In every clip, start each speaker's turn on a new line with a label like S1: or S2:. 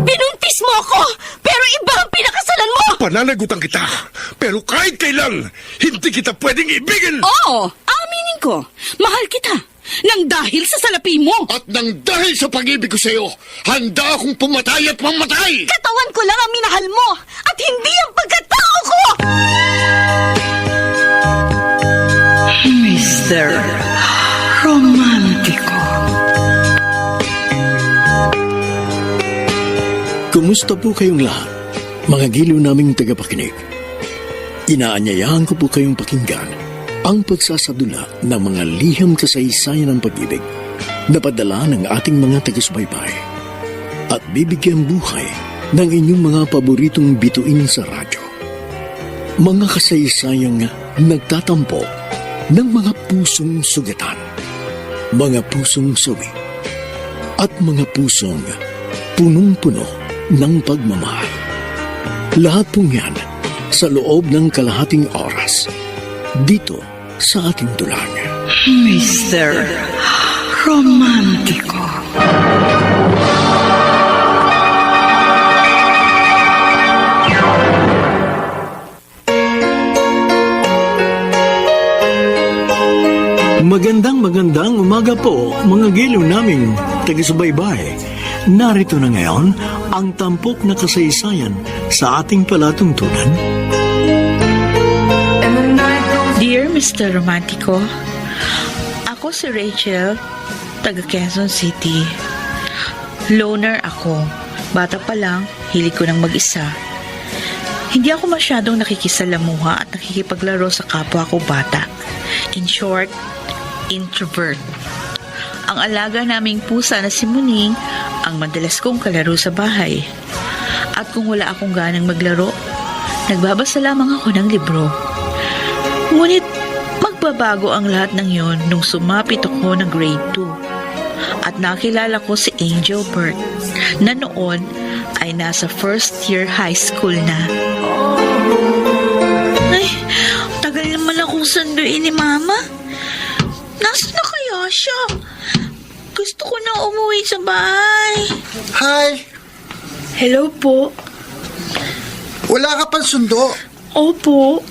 S1: Binuntis mo ako, pero iba ang pinakasalan mo!
S2: Pananagutan kita, pero kahit kailan, hindi kita pwedeng ibigin!
S1: Oo, aminin ko. Mahal kita. Nang dahil sa salapi mo.
S2: At nang dahil sa pag-ibig ko sa'yo, handa akong pumatay at mamatay!
S1: Katawan ko lang ang minahal mo at hindi ang pagkatao ko!
S3: Mr. Romántico.
S4: Kumusta po kayong lahat, mga giliw naming tagapakinig? Inaanyayahan ko po kayong pakinggan ang pagsasadula ng mga liham kasaysayan ng pag-ibig na padala ng ating mga taga-subaybay at bibigyan buhay ng inyong mga paboritong bituin sa radyo. Mga kasaysayang nagtatampo ng mga pusong sugatan, mga pusong sawi, at mga pusong punong-puno ng pagmamahal. Lahat pong yan sa loob ng kalahating oras dito sa ating dulang.
S3: Mr. Romántico.
S4: Magandang umaga po, mga giliw naming taga-subaybay. Narito na ngayon ang tampok na kasaysayan sa ating palatuntunan.
S3: Dear Mr. Romántico, ako si Rachel, taga Quezon City. Loner ako. Bata pa lang, hilig ko ng mag-isa. Hindi ako masyadong nakikisalamuha at nakikipaglaro sa kapwa ko bata. In short, introvert. Ang alaga naming pusa na si Muning ang madalas kong kalaro sa bahay. At kung wala akong ganang maglaro, nagbabasa lamang ako ng libro. Ngunit magbabago ang lahat ng yon nung sumapit ako ng grade 2. At nakilala ko si Angel Bert na noon ay nasa first year high school na. Ay, tagal naman akong sunduin ni Mama. Nasaan na kaya siya? Gusto ko na umuwi sa bahay.
S5: Hi!
S3: Hello po.
S5: Wala ka pang sundo.
S3: Opo.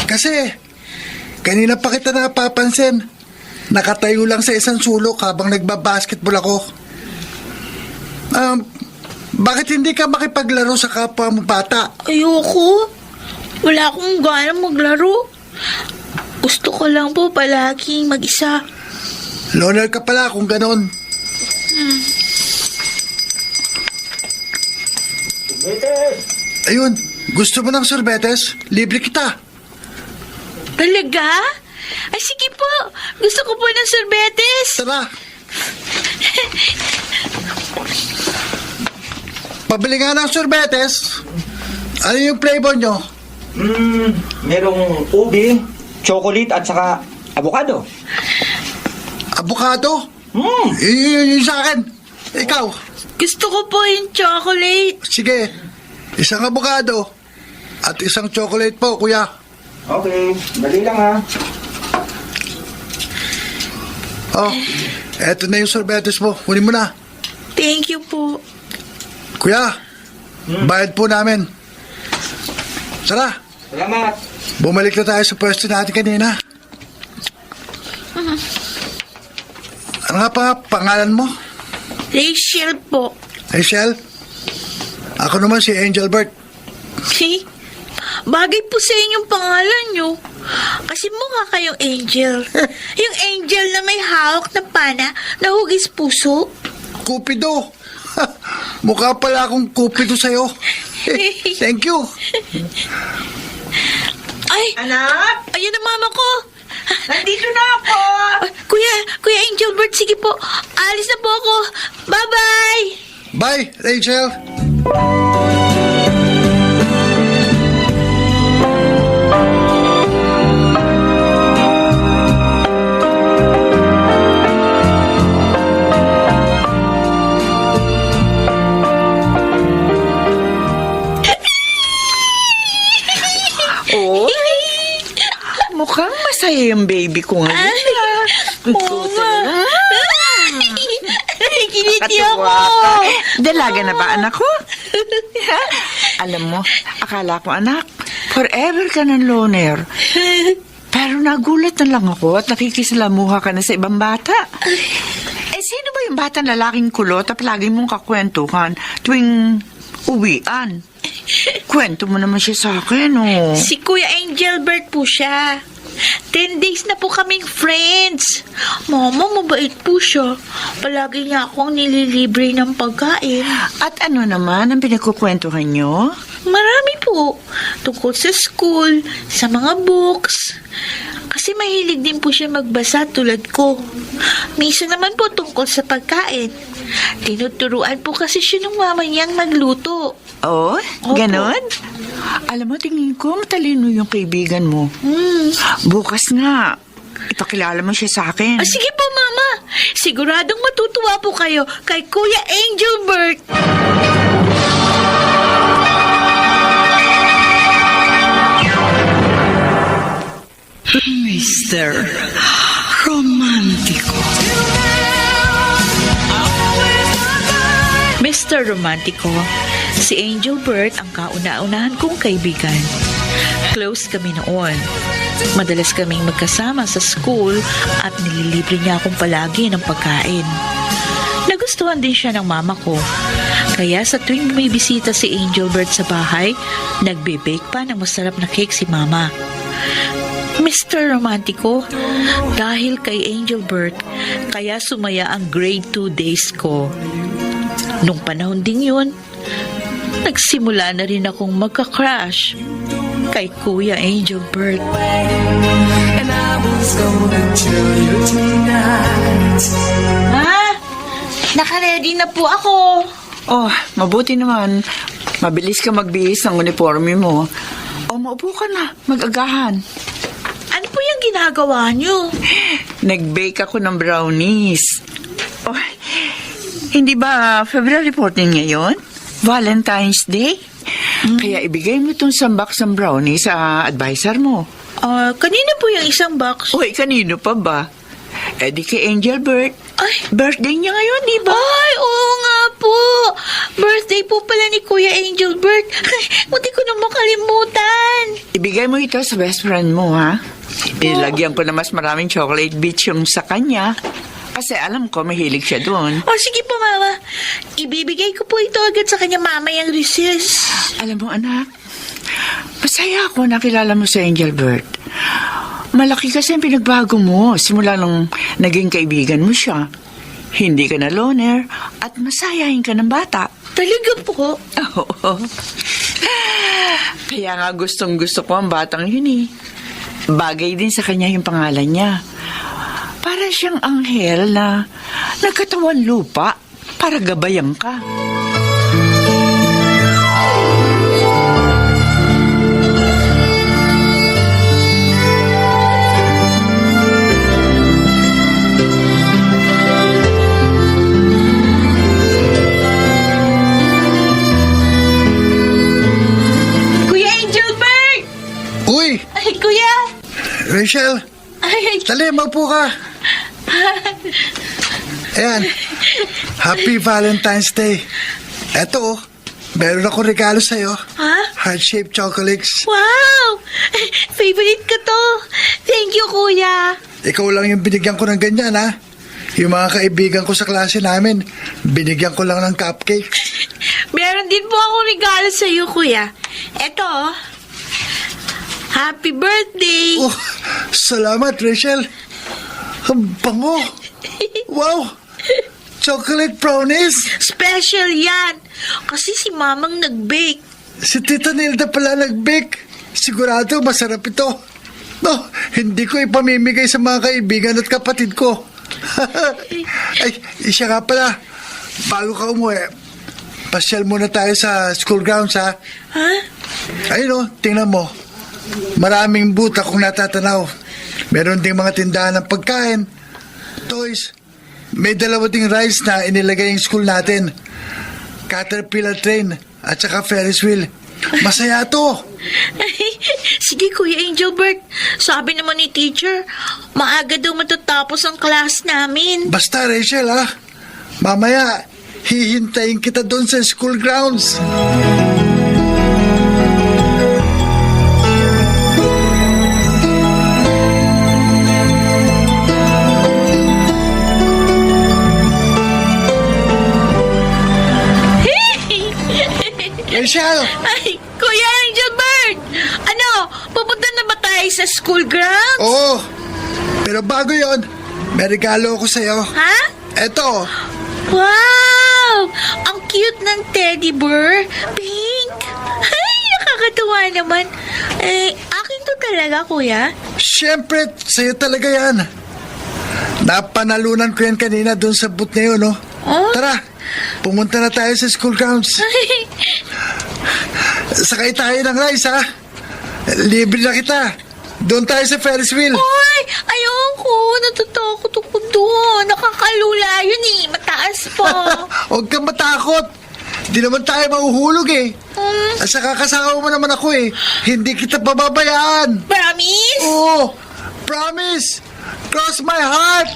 S5: Kasi, kanina pa kita napapansin. Nakatayo lang sa isang sulok habang nagbabasketball ako. Bakit hindi ka makipaglaro sa kapwa mo bata?
S3: Ayoko. Wala akong gana maglaro. Gusto ko lang po palaging mag-isa.
S5: Loner ka pala kung ganon. Ayun, gusto mo ng sorbetes? Libre kita.
S3: Talaga? Ay, sige po. Gusto ko po ng sorbetes.
S5: Tara. Pabili nga ng sorbetes. Ano yung flavor nyo?
S6: Merong ubi, chocolate at saka avocado.
S5: Avocado? Yun sa akin. Ikaw.
S3: Gusto ko po yung chocolate.
S5: Sige. Isang avocado. At isang chocolate po, kuya.
S6: Okay, dali lang ha.
S5: Oh, eto na yung sorbetes mo. Kunin mo na.
S3: Thank you po.
S5: Kuya, bayad po namin. Tara,
S6: Salamat.
S5: bumalik na tayo sa pwesto natin kanina. Ano nga pa pangalan mo?
S3: Rachel po.
S5: Rachel? Ako naman si Angel Bert.
S3: See? Bagay po sa inyong pangalan nyo. Kasi mukha kayong angel. Yung angel na may hawak na pana na hugis puso.
S5: Cupido. Mukha pala akong Cupido sa'yo. Thank you.
S3: Ay!
S7: Anak,
S3: Ayun ang mama ko.
S7: nandito na ako.
S3: Kuya Angel Bert, sige po. Alis na po ako. Bye-bye!
S5: Bye, Rachel.
S7: Mukhang masaya yung baby ko ngayon.
S3: Oo nga. Kinikilig
S7: Nandito
S3: Nakakatuwa
S7: ako.
S3: ka. Dalaga na ba, anak ko? Alam mo, akala ko, anak, forever ka ng loner. Pero nagulat na lang ako at nakikislamuha ka na sa ibang bata. Sino ba yung batang lalaking kulot at lagi mong kakwentuhan tuwing uwian? Kwento mo naman siya sa akin, oh.
S7: Si Kuya Angelbert po siya. 10 days na po kaming friends. Mama, mabait po siya. Palagi niya akong nililibre ng pagkain.
S3: At ano naman ang pinagkukwentuhan nyo?
S7: Marami po. Tungkol sa school, sa mga books. Kasi mahilig din po siya magbasa tulad ko. Minsan naman po tungkol sa pagkain. Tinuturuan po kasi siya ng mama niyang magluto.
S3: Oh,
S7: Opo.
S3: ganon? Alam mo, tingin ko matalino yung kaibigan mo. Bukas nga, ipakilala mo siya sa akin.
S7: Sige po, Mama. Siguradong matutuwa po kayo kay Kuya Angelbert.
S1: Mr. Romantico.
S3: Mr. Romantico, si Angelbert ang kauna-unahan kong kaibigan. Close kami noon. Madalas kaming magkasama sa school at nililibre niya akong palagi ng pagkain. Nagustuhan din siya ng mama ko. Kaya sa tuwing may bisita si Angelbert sa bahay, nagbe-bake pa ng masarap na cake si mama. Mr. Romantico, dahil kay Angelbert, kaya sumaya ang grade 2 days ko. Nung panahon din yun, nagsimula na rin akong magka-crush kay Kuya Angelbert.
S7: Ma, nakaready na po ako.
S3: Oh, mabuti naman. Mabilis ka magbihis ng uniforme mo. O, maupo ka na. Mag-agahan.
S7: Ano po yung ginagawa niyo?
S3: Nag-bake ako ng brownies. Oh, hindi ba February 14 ngayon? Valentine's Day? Kaya ibigay mo itong sambak-sang brownies sa advisor mo.
S7: Kanina po yung isang box.
S3: Uy, kanino pa ba? Eh di kay Angelbert.
S7: Ay.
S3: Birthday niya ngayon, di ba?
S7: Ay, oo nga po. Birthday po pala ni Kuya Angelbert. Buti ko na makalimutan.
S3: Ibigay mo ito sa best friend mo, ha? Ilagyan ko na mas maraming chocolate bits yung sa kanya. Kasi alam ko, mahilig siya doon.
S7: Sige po, Mama. Ibibigay ko po ito agad sa kanya mamayang recess.
S3: Alam mo, anak, masaya ako nakilala mo sa Angelbert. Malaki kasi ang pinagbago mo simula nung naging kaibigan mo siya. Hindi ka na loner at masayahin ka ng bata.
S7: Talaga po?
S3: Oo. Kaya nga gustong-gusto ko ang batang yun eh. Bagay din sa kanya yung pangalan niya. Para siyang anghel na nagkatawan lupa para gabayan ka.
S7: Kuya Angelbert!
S5: Uy,
S7: Ay, Kuya!
S5: Rachel,
S7: Ay,
S5: dali, maupo ka. Ayan, Happy Valentine's Day. Eto, meron akong regalo sa'yo.
S7: Ha?
S5: Heart-shaped chocolates.
S7: Wow! Favorite ko to. Thank you, Kuya.
S5: Ikaw lang yung binigyan ko ng ganyan, ha? Yung mga kaibigan ko sa klase namin, binigyan ko lang ng cupcake.
S7: Meron din po akong regalo sa iyo, Kuya. Eto, happy birthday!
S5: Oh, salamat, Rachel. Ang bango. Wow! Chocolate brownies.
S7: Special yan. Kasi si Mamang nag-bake.
S5: Si Tita Nilda pala nag-bake. Sigurado masarap ito. No, hindi ko ipamimigay sa mga kaibigan at kapatid ko. Ay, siya nga pala. Bago ka umuwi, pasyal muna tayo sa school grounds, ha?
S7: Ha?
S5: Ayun o, tingnan mo. Maraming booth akong natatanaw. Meron ding mga tindahan ng pagkain, toys. May dalawa ding rides na inilagay yung school natin. Caterpillar train at saka Ferris wheel. Masaya to.
S7: Sige, Kuya Angelbert. Sabi naman ni teacher, maaga daw matatapos ang class namin.
S5: Basta, Rachel, ha? Mamaya, hihintayin kita doon sa school grounds. Rachel!
S7: Ay, Kuya Angelbert! Ano, pupunta na ba tayo sa school grounds?
S5: Oo. Pero bago yon, may regalo ako sa'yo.
S7: Ha?
S5: Eto,
S7: Wow! Ang cute ng teddy bear. Pink. Ay, nakakatuwa naman. Akin to talaga, Kuya.
S5: syempre, sa'yo talaga yan. Napanalunan ko yan kanina doon sa booth na yun, no?
S7: Oh?
S5: Tara, pumunta na tayo sa school grounds. Sakay tayo ng rice, ha? Libre na kita. Doon tayo sa Ferris wheel.
S7: Ay, ayoko. Natatakot ako doon. Nakakalula yun eh. Mataas pa.
S5: Huwag kang matakot. Di naman tayo mahuhulog eh. At saka kasama mo naman ako eh. Hindi kita pababayaan.
S7: Promise?
S5: Oo, promise. Cross my heart.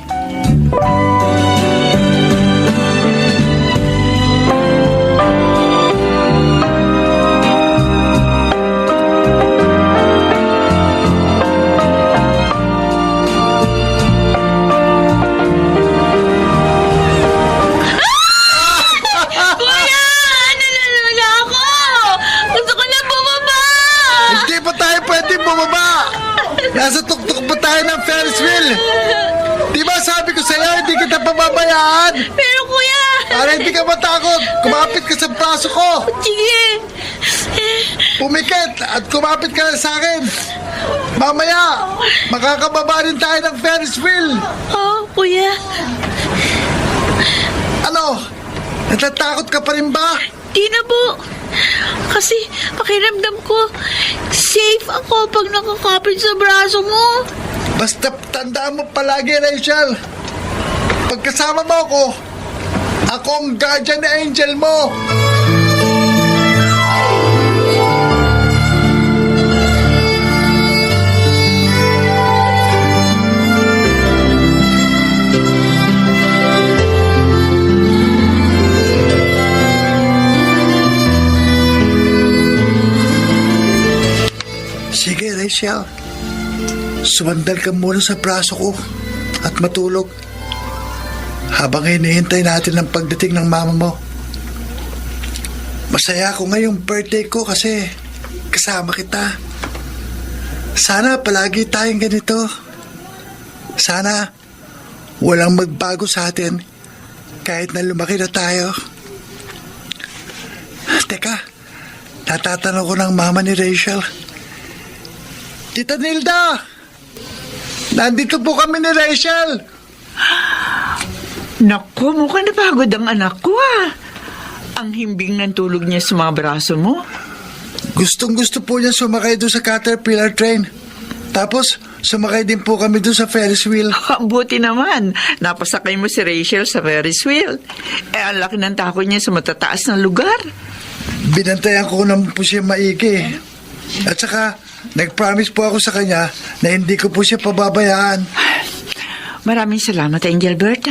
S7: Kuya! Nalala ako! Gusto ko na bumaba!
S5: Hindi pa tayo pwedeng bumaba. Nasa tuktok pa tayo ng Ferris wheel. Di ba sabi ko sa'yo, hindi kita pababayaan?
S7: Pero kuya!
S5: Para hindi ka matakot, kumapit ka sa braso ko.
S7: Sige!
S5: Pumikit at kumapit ka na sa akin. Mamaya, makakababa rin tayo ng Ferris wheel.
S7: Oh, kuya.
S5: Ano? Natatakot ka pa rin ba?
S7: Di na po. Kasi pakiramdam ko, safe ako pag nakakapit sa braso mo.
S5: Basta tandaan mo palagi, Rachel. Pagkasama mo ako ang guardian angel mo. Sige, Rachel. Sumandal ka muna sa braso ko at matulog habang hinihintay natin ang pagdating ng mama mo. Masaya ako ngayong birthday ko kasi kasama kita. Sana palagi tayong ganito. Sana walang magbago sa atin kahit na lumaki na tayo. Teka, natatanong ko ng mama ni Rachel. Tita Nilda! Nandito po kami ni Rachel!
S8: Naku, mukhang napagod ang anak ko Ang himbing ng tulog niya sa mga braso mo.
S5: Gustong-gusto po niya sumakay doon sa Caterpillar train. Tapos, sumakay din po kami doon sa Ferris wheel.
S8: Buti naman, napasakay mo si Rachel sa Ferris wheel. Ang laki ng takot niya sa matataas na lugar.
S5: Binantayan ko naman po siya maigi. At saka, nag-promise po ako sa kanya na hindi ko po siya pababayaan.
S8: Maraming salamat, Angelbert,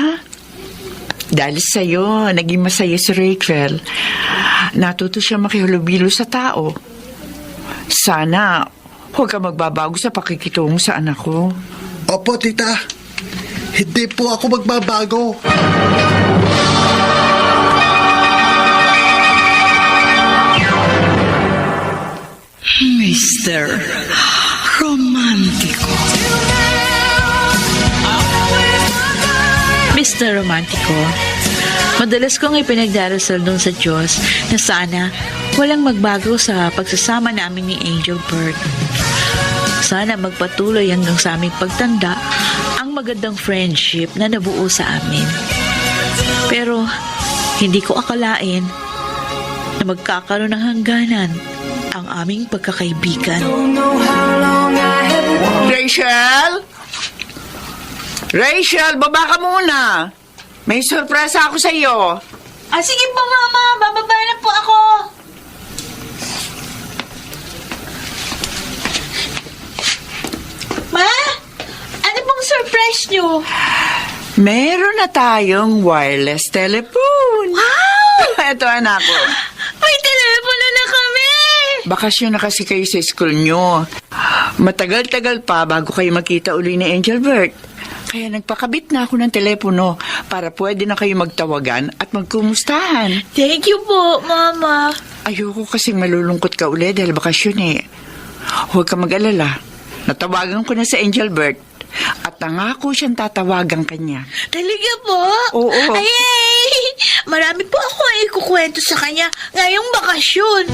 S8: Dahil sa'yo, naging masaya si Rachel. Natuto siya makihulubilo sa tao. Sana, huwag ka magbabago sa pakikitungo sa anak ko.
S5: Opo, tita. Hindi po ako magbabago.
S1: Mr. Romantico.
S3: Mr. Romantico, madalas kong ipinagdarasal doon sa Diyos na sana walang magbago sa pagsasama namin ni Angel Bird. Sana magpatuloy hanggang sa aming pagtanda ang magandang friendship na nabuo sa amin. Pero hindi ko akalain na magkakaroon ng hangganan ang aming pagkakaibigan.
S8: Rachel? Rachel, baba ka muna. May sorpresa ako sa iyo.
S7: Sige po, Mama. Bababa na po ako. Ma? Ano pong surprise nyo?
S8: Meron na tayong wireless telephone.
S7: Wow!
S8: Ito, anak ko.
S7: May telepono na kami!
S8: Bakasyon na kasi kayo sa school nyo. Matagal-tagal pa bago kayo makita uli ni Angelbert. Kaya nagpakabit na ako ng telepono para pwede na kayo magtawagan at magkumustahan.
S7: Thank you po, Mama.
S8: Ayoko kasing malulungkot ka uli dahil bakasyon eh. Huwag ka mag-alala. Natawagan ko na si Angelbert at nangako siyang tatawagan kanya.
S7: Talaga po?
S8: Oo.
S7: Ay! Marami po ako ay ikukwento sa kanya ngayong bakasyon.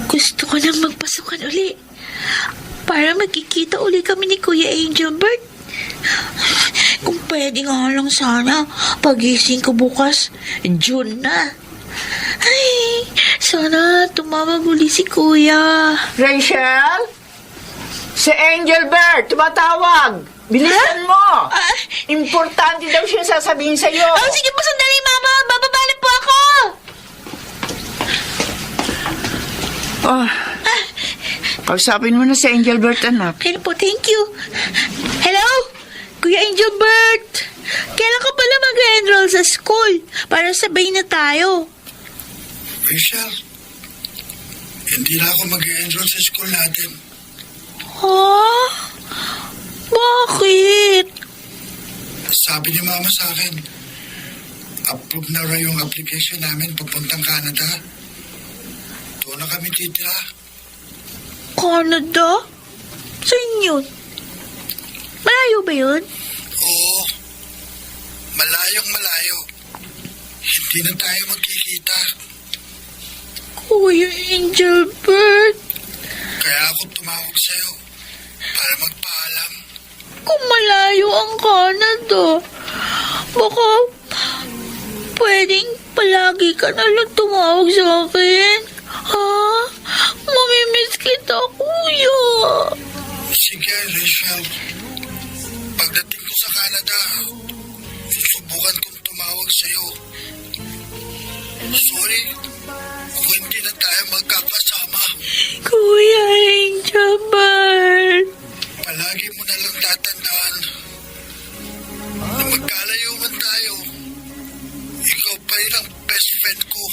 S7: Gusto ko nang magpasukan uli para magkikita uli kami ni Kuya Angelbert. Kung pwede nga lang sana, pagising ko bukas, June na. Ay, sana tumawag uli si Kuya.
S8: Rachel? Si Angelbert, tumatawag. Bilisan mo. Importante daw siya sasabihin sa'yo.
S7: Oh, sige po, sandali, Mama. Bababalik po ako.
S8: Oh, kausapin mo na si Angelbert, anak.
S7: Kaya po, thank you. Hello? Kuya Angelbert, kailan ka pala mag-enroll sa school para sabay na tayo?
S5: Rachel, hindi na ako mag-enroll sa school natin.
S7: Huh? Bakit?
S5: Sabi ni Mama sa akin, approve na raw yung application namin papuntang Canada. Doon na kami titira.
S7: Canada? Saan yun? Malayo ba yun?
S5: Oo, malayong malayo. Hindi na tayo magkikita.
S7: Kuya Angelbert,
S5: Kaya ako tumawag sa'yo para magpaalam.
S7: kung malayo ang Canada, baka pwedeng palagi ka na lang tumawag sa akin. Ha? Mamimiss kita, Kuya.
S5: Sige, Rachel. Pagdating ko sa Canada, susubukan kong tumawag sa'yo. Sorry kung hindi na tayo magkakasama.
S7: Kuya Angelbert.
S5: Palagi mo na lang tatandaan na magkalayo man tayo, ikaw pa rin ang best friend ko.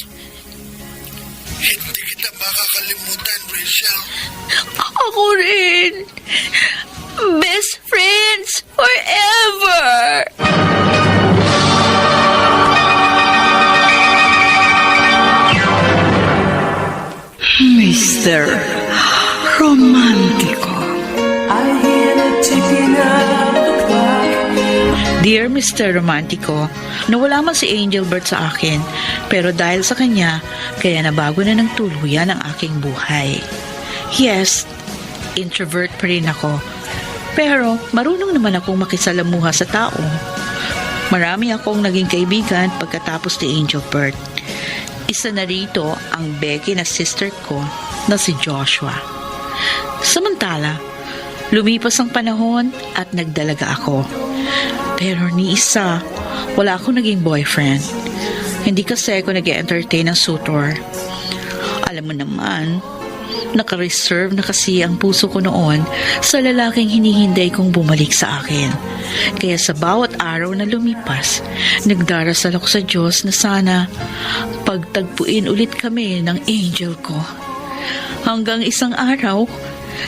S5: Hindi kita makakalimutan, Rachel.
S7: Ako rin. Best friends forever.
S1: Mr. Romantico.
S3: Dear Mr. Romantico, nawala man si Angelbert sa akin, pero dahil sa kanya, kaya nabago na ng tuluyan ang aking buhay. Yes, introvert pa rin ako, pero marunong naman akong makisalamuha sa tao. Marami akong naging kaibigan pagkatapos ni Angelbert. Isa na rito ang Becky na sister ko na si Joshua. Samantala, lumipas ang panahon at nagdalaga ako. Pero ni isa, wala akong naging boyfriend. Hindi kasi ako nag-entertain ng suitor. Alam mo naman, naka-reserve na kasi ang puso ko noon sa lalaking hinihinday kong bumalik sa akin. Kaya sa bawat araw na lumipas, nagdarasal ako sa Diyos na sana pagtagpuin ulit kami ng angel ko. Hanggang isang araw,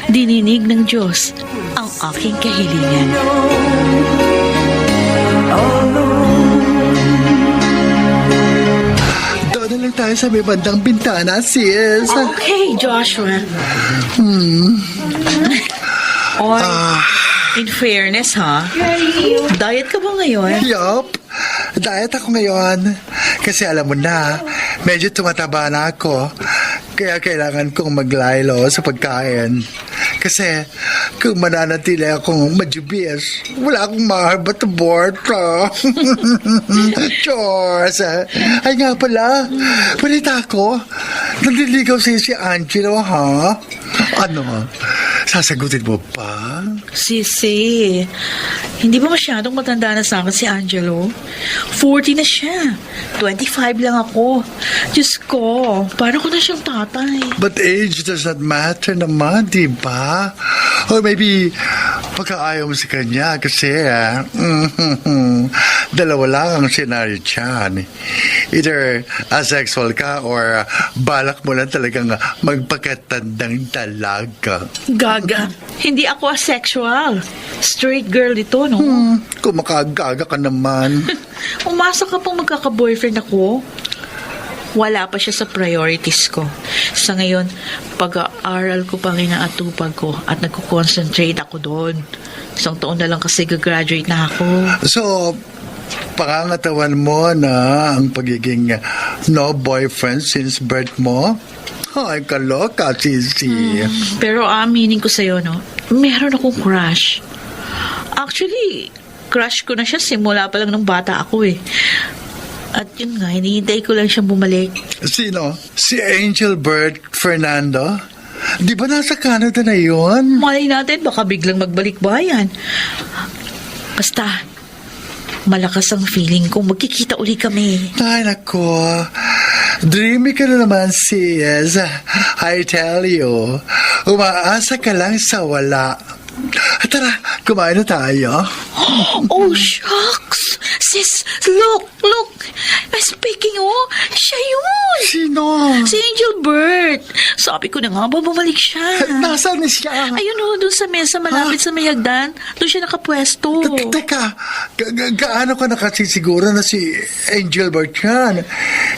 S3: dininig ng Diyos ang aking kahilingan.
S5: Doon na lang tayo sa may bandang bintana, sis.
S3: Okay, Joshua. Oy, in fairness, ha? Diet ka ba ngayon?
S5: Yup. Diet ako ngayon. Kasi alam mo na, medyo tumataba na ako. Kaya kailangan kong maglaylo sa pagkain. Kasi kung mananatili akong majubis, wala akong maharbat na borta. Chores. Ay nga pala, balita ko, naliligaw sa'yo si Angelo, ha? Ano? Sasagutin mo pa?
S3: Sisi, hindi ba masyadong matanda na sa akin si Angelo? 40 na siya. 25 lang ako. Diyos ko, paano ko na siyang tatay?
S5: But age does not matter naman, di ba? Or maybe, pagkaayaw mo sa kanya kasi, dalawa lang ang senaryo dyan. Either asexual ka or balak mo lang talagang magpakatandang dalaga.
S3: Gaga, hindi ako asexual. Straight girl ito, no?
S5: Kung makagaga ka naman.
S3: Umasa ka pang magkaka-boyfriend ako. Wala pa siya sa priorities ko. Sa ngayon, pag-aaral ko pang inaatupag ko at nagko-concentrate ako doon. 1 taon na lang kasi gagraduate na ako.
S5: So, pangangatawan mo na ang pagiging no boyfriend since birth mo? Ay, kaloka, Sisi.
S3: Pero aminin ko sa'yo, no? Meron akong crush. Actually, crush ko na siya simula pa lang nung bata ako eh. At yun nga, hinihintay ko lang siyang bumalik.
S5: Sino? Si Angelbert Fernando? Di ba nasa Canada na yun?
S3: Malay natin, baka biglang magbalik bayan. Basta, malakas ang feeling kung magkikita uli kami.
S5: Ay, nako. Dreamy ka na naman, sis. I tell you, umaasa ka lang sa wala. Tara, kumain na tayo.
S3: Oh, shucks! Sis, look! Speaking siya yun!
S5: Sino?
S3: Si Angelbert. Sabi ko na nga ba, bumalik siya.
S5: Nasaan na siya?
S3: Ayun doon sa mesa malapit sa may hagdan. Doon siya nakapwesto.
S5: Teka, gaano ka nakasisiguro na si Angelbert yan?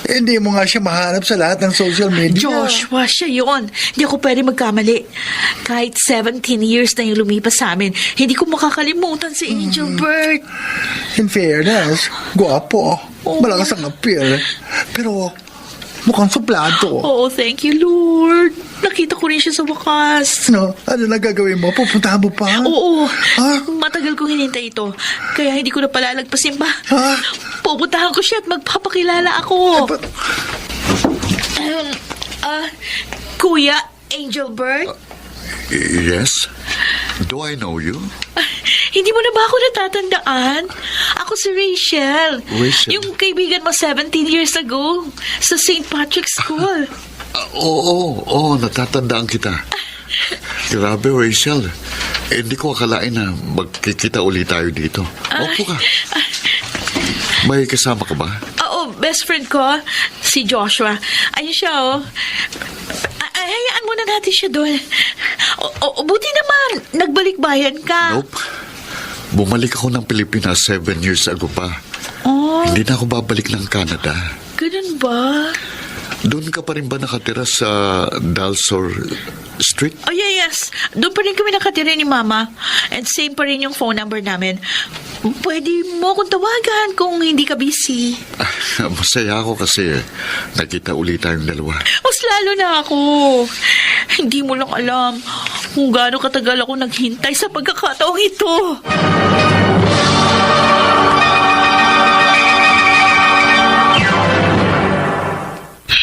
S5: Hindi mo nga siya mahanap sa lahat ng social media.
S3: Joshua, siya yun. Hindi ako pwede magkamali. Kahit 17 years na yung lumipas sa amin, hindi ko makakalimutan si Angelbert.
S5: In fairness, guwapo. Malakas ang appeal. Pero mukhang suplado.
S3: Oh, thank you, Lord. Nakita ko rin siya sa wakas.
S5: Ano na gagawin mo? Pupuntahan mo pa?
S3: Oo.
S5: Ha?
S3: Matagal kong hinintay ito. Kaya hindi ko na palalagpasin pa.
S5: Ha?
S3: Pupuntahan ko siya at magpapakilala ako. Kuya Angelbert?
S9: Yes? Do I know you?
S3: Hindi mo na ba ako natatandaan? Ako si Rachel.
S9: Rachel?
S3: Yung kaibigan mo 17 years ago sa St. Patrick's School.
S9: Oo, natatandaan kita. Grabe, Rachel. Hindi ko akalain na magkikita ulit tayo dito. Opo ka. May kasama ka ba?
S3: Oo, best friend ko, si Joshua. Ayun siya, oh. Hayaan muna natin siya doon. Buti naman, nagbalik bayan ka.
S9: Nope. Bumalik ako ng Pilipinas 7 years ago pa.
S3: Oh,
S9: Hindi na ako babalik ng Canada.
S3: ganun ba?
S9: Doon ka pa rin ba nakatira sa Dalsor Street?
S3: Oh, yes. Doon pa rin kami nakatira ni Mama. And same pa rin yung phone number namin. Pwede mo akong tawagan kung hindi ka busy.
S9: Masaya ako kasi nakita ulit tayong dalawa.
S3: Mas lalo na ako. Hindi mo lang alam kung gaano katagal ako naghintay sa pagkakataong ito.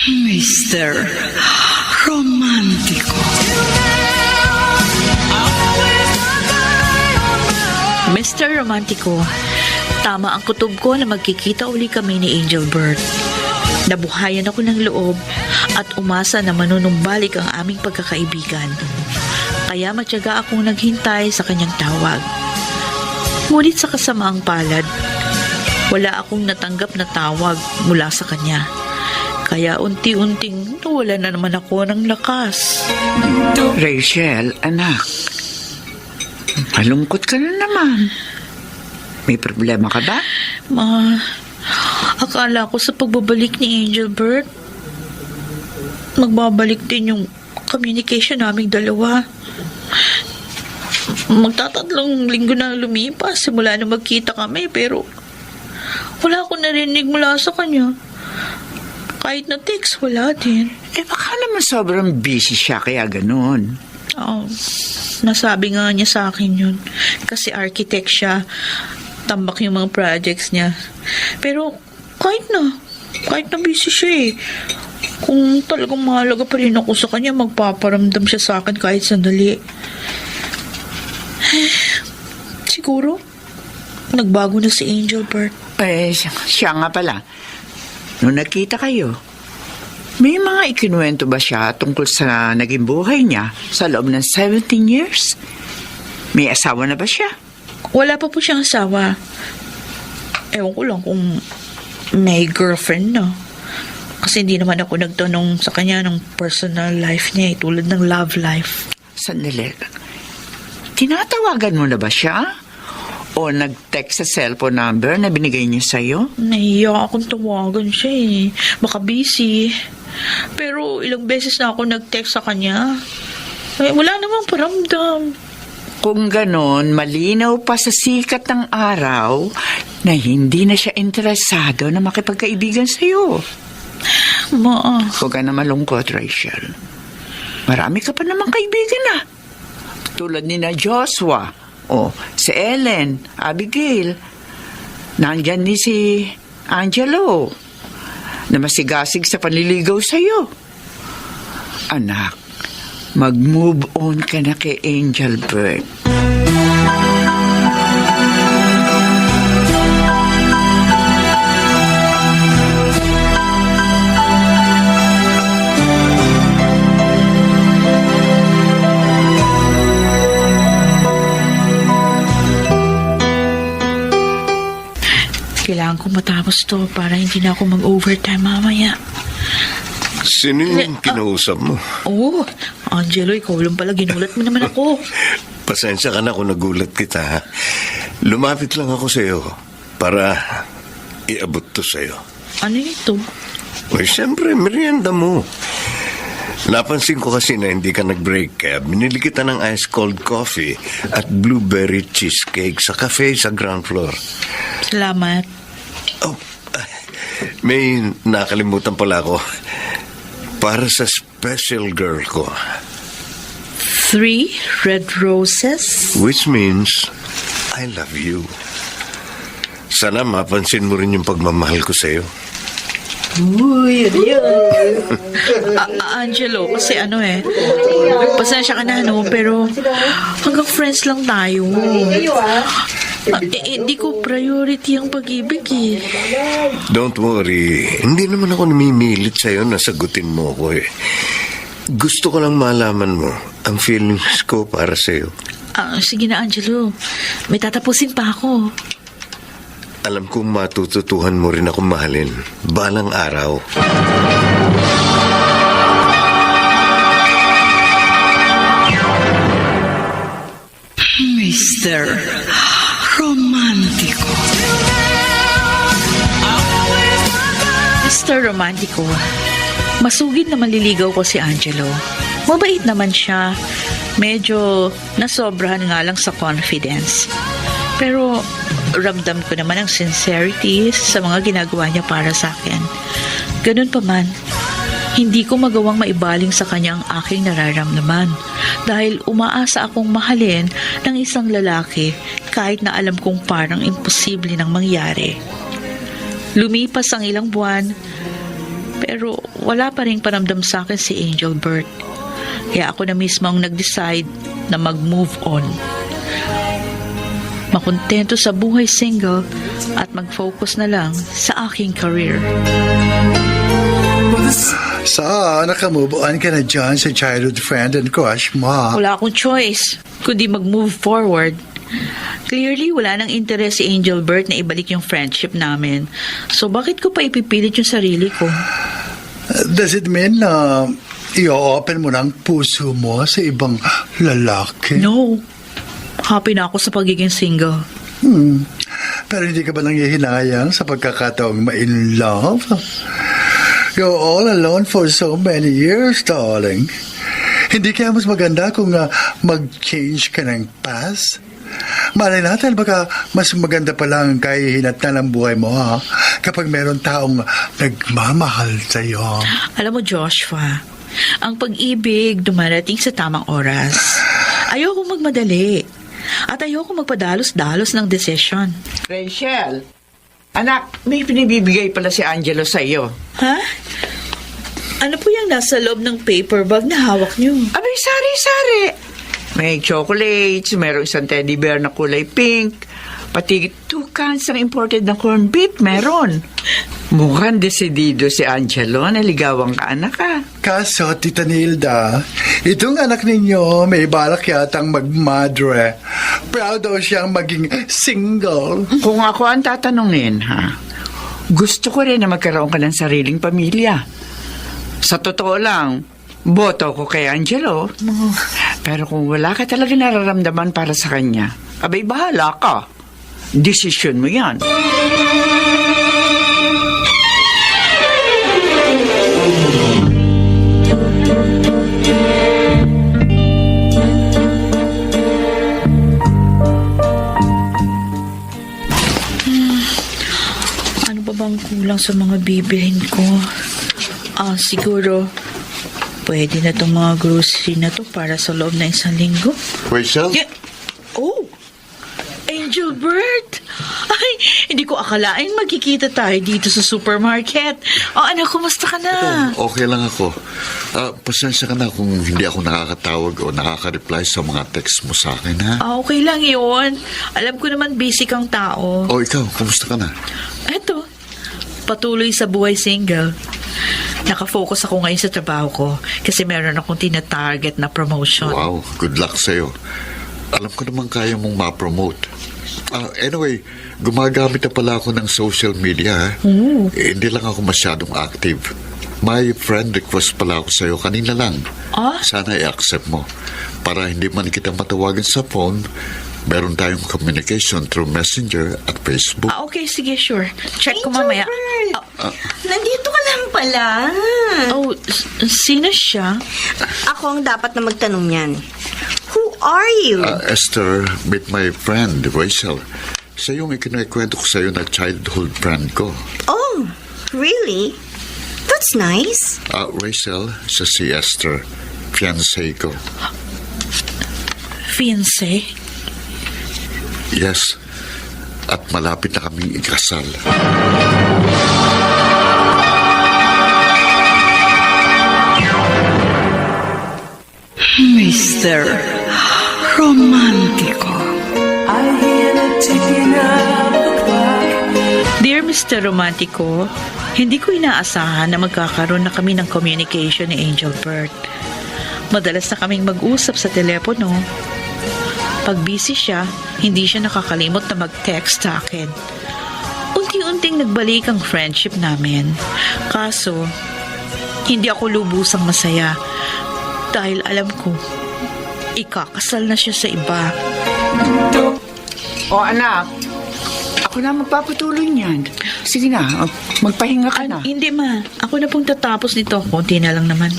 S1: Mr. Romantico.
S3: Mr. Romantico, tama ang kutob ko na magkikita uli kami ni Angelbert. Nabuhayan ako ng loob at umasa na manunumbalik ang aming pagkakaibigan. Kaya matyaga akong naghintay sa kanyang tawag. Ngunit sa kasamaang palad, wala akong natanggap na tawag mula sa kanya. Kaya unti-unting nawala na naman ako ng lakas.
S8: Rachel, anak. Malungkot ka na naman. May problema ka ba?
S3: Ma, akala ko sa pagbabalik ni Angelbert, magbabalik din yung communication naming dalawa. Magtatatlong linggo na lumipas simula na magkita kami, pero wala akong narinig mula sa kanya. Kahit na text, wala din.
S8: Baka naman sobrang busy siya kaya ganun.
S3: Oh, nasabi nga niya sa akin yun. Kasi architect siya. Tambak yung mga projects niya. Pero kahit na busy siya eh. Kung talagang mahalaga pa rin ako sa kanya, magpaparamdam siya sa akin kahit sandali.
S7: Siguro, nagbago na si Angelbert.
S8: Siya nga pala. Nung nakita kayo, may mga ikinuwento ba siya tungkol sa naging buhay niya sa loob ng 17 years? May asawa na ba siya?
S7: Wala pa po siyang asawa. Ewan ko lang kung may girlfriend na. Kasi hindi naman ako nagtanong sa kanya ng personal life niya, tulad ng love life.
S8: Sandali. Tinatawagan mo na ba siya? O nag-text sa cellphone number na binigay niya sa'yo?
S7: Nahiya akong tawagan siya eh. Baka busy. Pero ilang beses na ako nag-text sa kanya. Wala namang paramdam.
S8: Kung ganon, malinaw pa sa sikat ng araw na hindi na siya interesado na makipagkaibigan sa'yo.
S7: Ma.
S8: Huwag ka na malungkot, Rachel. Marami ka pa namang kaibigan na. Tulad ni na Joshua, si Ellen, Abigail. Nandyan ni si Angelo na masigasig sa panliligaw sa'yo. Anak, mag-move on ka na kay Angelbert.
S7: Kailangan ko matapos to para hindi na ako mag-overtime mamaya.
S2: Sino yung kinausap mo?
S7: Oo, Angelo, ikaw lang pala. Ginulat mo naman ako.
S2: Pasensya ka na kung nagulat kita, ha? Lumapit lang ako sa'yo para iabot to sa'yo.
S7: Ano ito?
S2: Uy, siyempre, merienda mo. Napansin ko kasi na hindi ka nag-break, kaya binili kita ng ice cold coffee at blueberry cheesecake sa cafe sa ground floor.
S7: Salamat.
S2: Oh, may nakalimutan pala ako. Para sa special girl ko.
S7: 3 red roses?
S2: Which means, I love you. Sana mapansin mo rin yung pagmamahal ko sa'yo.
S7: Uy, ano yan? Angelo, kasi pasensya ka na, pero hanggang friends lang tayo. Hindi ko priority ang pag-ibig eh.
S2: Don't worry. Hindi naman ako namimilit sa'yo na sagutin mo ako eh. Gusto ko lang malaman mo ang feelings ko para sa'yo.
S7: Sige na, Angelo. May tatapusin pa ako.
S2: Alam kong matututuhan mo rin akong mahalin balang araw.
S1: Mr. Romantico.
S7: Mr. Romantico, masugid na maliligaw ko si Angelo. Mabait naman siya. Medyo nasobrahan nga lang sa confidence. Pero ramdam ko naman ang sincerity sa mga ginagawa niya para sa akin. Ganun pa man, hindi ko magawang maibaling sa kanya ang aking nararamdaman dahil umaasa akong mahalin ng isang lalaki kahit na alam kong parang imposible nang mangyari. Lumipas ang ilang buwan, pero wala pa rin paramdam sa akin si Angelbert. Kaya ako na mismo ang nag-decide na mag-move on. Makontento sa buhay single at mag-focus na lang sa aking career.
S5: So, nakamove on ka na dyan sa childhood friend and crush mo.
S7: Wala akong choice kundi mag-move forward. Clearly, wala nang interes si Angelbert na ibalik yung friendship namin. So, bakit ko pa ipipilit yung sarili ko?
S5: Does it mean na i-open mo ng puso mo sa ibang lalaki?
S7: No. Happy na ako sa pagiging single.
S5: Pero hindi ka ba nanghihinayang sa pagkakataong ma-in love? Go all alone for so many years, darling. Hindi kaya mas maganda kung mag-change ka ng path? Malay natin, baka mas maganda pa lang kahihinatnan ng buhay mo, ha? Kapag meron taong nagmamahal sa'yo.
S7: Alam mo, Joshua, ang pag-ibig dumarating sa tamang oras. Ayoko magmadali. At ayoko magpadalos-dalos ng desisyon.
S8: Rachel, anak, may pinibibigay pala si Angelo sa iyo.
S7: Ha? Ano po yung nasa loob ng paper bag na hawak niyo?
S8: Abay, sari-sari. May chocolates, mayroong isang teddy bear na kulay pink, pati 2 cans ng imported na corned beef, meron. Mukhang desidido si Angelo na ligawang kaanak ka.
S5: Kaso, Tita Nilda, itong anak ninyo may balak yatang magmadre. Proud daw siyang maging single.
S8: Kung ako ang tatanungin, gusto ko rin na magkaroon ka ng sariling pamilya. Sa totoo lang, boto ko kay Angelo. Pero kung wala ka talaga nararamdaman para sa kanya, abay bahala ka. Desisyon mo yan.
S3: Ano ba bang kulang sa mga bibilhin ko? Siguro, pwede na itong mga grocery na to para sa loob na 1 linggo.
S9: Rachel?
S3: Yeah. Oh! Angel Bird! Ay, hindi ko akalain magkikita tayo dito sa supermarket. Anak, kumusta ka na?
S9: Okay lang ako. Pasensya ka na kung hindi ako nakakatawag o nakaka-reply sa mga text mo sa akin, ha?
S3: Okay lang yun. Alam ko naman busy kang tao.
S9: O ikaw, kumusta ka na?
S3: Eto, patuloy sa buhay single. Nakafocus ako ngayon sa trabaho ko kasi meron akong tina-target na promotion.
S9: Wow, good luck sa'yo. Alam ko naman kaya mong ma-promote. Anyway, gumagamit na pala ako ng social media. Hindi lang ako masyadong active. May friend request pala ako sa'yo kanina lang. Sana i-accept mo. Para hindi man kita matawagan sa phone, meron tayong communication through Messenger at Facebook.
S3: Okay, sige, sure. Check ko mamaya.
S10: Nandito ka lang pala.
S3: Sino siya?
S10: Ako ang dapat na magtanong yan. Who are you?
S9: Esther, meet my friend, Rachel. Siya yung ikinukwento ko sa'yo na childhood friend ko.
S10: Oh, really? That's nice.
S9: Rachel, siya si Esther, fiancé ko.
S3: Fiancé?
S9: Yes, at malapit na kaming ikasal.
S1: Mr. Romántico.
S3: Dear Mr. Romantico, hindi ko inaasahan na magkakaroon na kami ng communication ni Angel Bird. Madalas na kaming mag-usap sa telepono. Pag busy siya, hindi siya nakakalimot na mag-text sa akin. Unti-unting nagbalik ang friendship namin. Kaso, hindi ako lubusang masaya dahil alam ko, ikakasal na siya sa iba.
S8: Anak, ako na magpapatuloy niyan. Sige na, magpahinga ka na.
S3: Hindi ma, ako na pong tatapos nito. Konti na lang naman.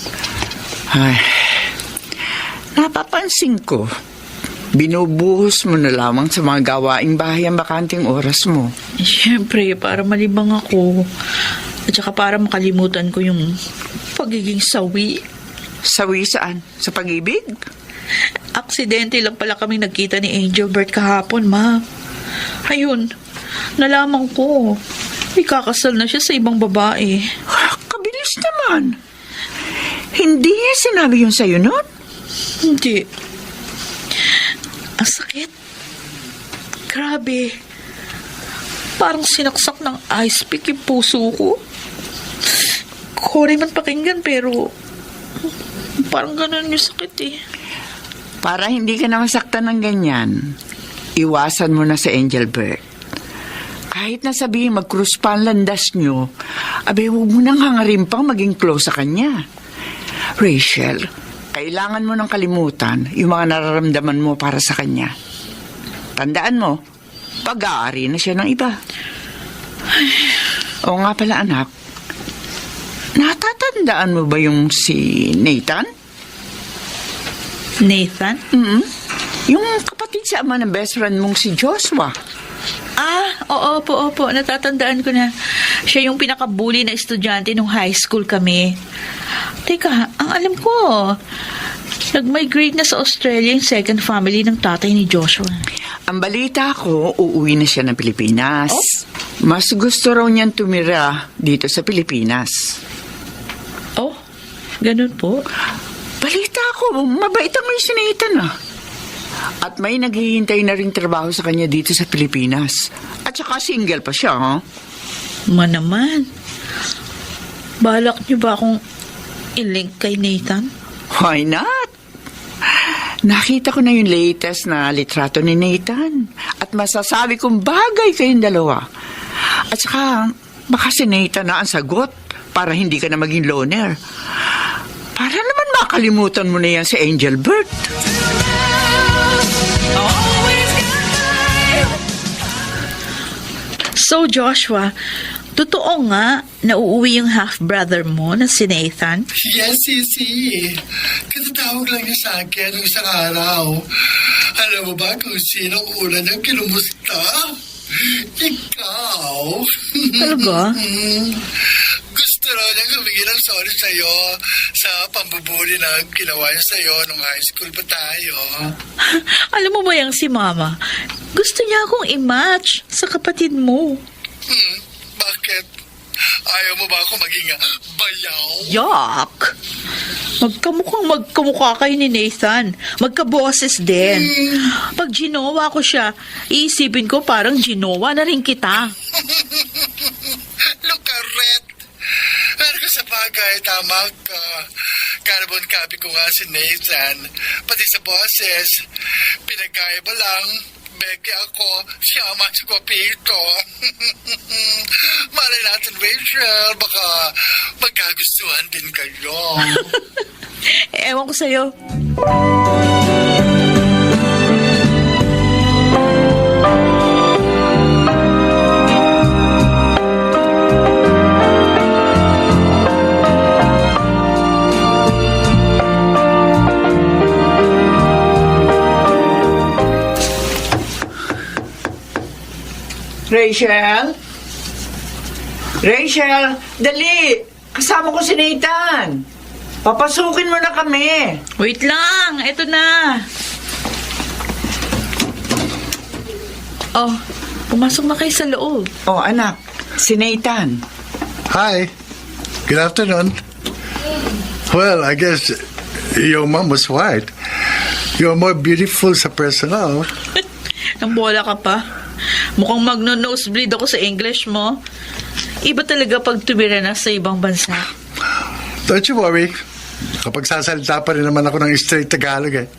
S8: Ay, napapansin ko, binubuhos mo na lamang sa mga gawaing bahay ang bakanting oras mo.
S3: Siyempre, para malibang ako. At saka para makalimutan ko yung pagiging sawi.
S8: Sawi saan? Sa pag-ibig?
S3: Aksidente lang pala kami nagkita ni Angel Bird kahapon, ma. Ayun, nalaman ko. Ikakasal na siya sa ibang babae.
S8: Kabilis naman. Hindi niya sinabi yun sa'yo, no?
S3: Hindi. Ang sakit. Grabe. Parang sinaksak ng ice pick yung puso ko. Kore man pakinggan pero parang ganun yung sakit eh.
S8: Para hindi ka na masaktan ng ganyan, iwasan mo na si Angel Bird. Kahit na sabihin mag-cruise pa ang landas nyo, abay huwag mo nang hangarin pang maging close sa kanya. Rachel, kailangan mo nang kalimutan yung mga nararamdaman mo para sa kanya. Tandaan mo, pag-aari na siya ng iba. Oo nga pala anak, natatandaan mo ba yung si Nathan?
S3: Nathan?
S8: Yung kapatid sa ama ng best friend mong si Joshua.
S3: Opo. Natatandaan ko na. Siya yung pinaka-bully na estudyante nung high school kami. Teka, ang alam ko, nag-migrate na sa Australia yung second family ng tatay ni Joshua.
S8: Ang balita ko, uuwi na siya ng Pilipinas. Mas gusto raw niyan tumira dito sa Pilipinas.
S3: Oh, ganun po?
S8: Balita ko, mabait ang si Nathan ah. At may naghihintay na rin trabaho sa kanya dito sa Pilipinas. At saka single pa siya, ha?
S3: Naman. Balak niyo ba akong i-link kay Nathan?
S8: Why not? Nakita ko na yung latest na litrato ni Nathan. At masasabi kong bagay kayong dalawa. At saka, baka si Nathan na ang sagot para hindi ka na maging loner. Para naman makalimutan mo na yan si Engelbert.
S3: So, Joshua, totoo nga na uuwi yung half-brother mo na si Nathan?
S5: Yes, Sisi. Katatawag lang niya sa akin nung isang araw. Alam mo ba kung sino una niyang kinumusta? Ikaw.
S3: Talaga?
S5: Gusto raw niya humingi ng sorry sa'yo sa pambubuli na ginawa niya sa'yo nung high school pa tayo.
S3: Alam mo ba yung si Mama? Gusto niya akong i-match sa kapatid mo.
S5: Bakit? Ayaw mo ba ako maging bayaw?
S3: Yuck! Magkamukha kayo ni Nathan. Magkaboses din. Pag ginawa ko siya, iisipin ko parang ginawa na rin kita.
S5: Lukaret! Pero sa bagay, tama ka. Carbon copy ko nga si Nathan. Pati sa boses, pinagkaiba lang. Becky ako, siya ang sa kopito. Malay natin, Rachel, baka magkagustuhan din kayo.
S3: Ewan ko sa'yo.
S8: Rachel? Rachel, dali! Kasama ko si Nathan. Papasukin mo na kami.
S3: Wait lang, eto na. Oh, pumasok na kayo sa loob.
S8: Oh, anak, si Nathan.
S5: Hi. Good afternoon. Well, I guess your mom was right. You're more beautiful sa personal.
S3: Nang bola ka pa. Mukhang magno-nosebleed ako sa English mo. Iba talaga pag tumira na sa ibang bansa.
S5: Don't you worry. Kapag sasalita pa rin naman ako ng straight Tagalog eh.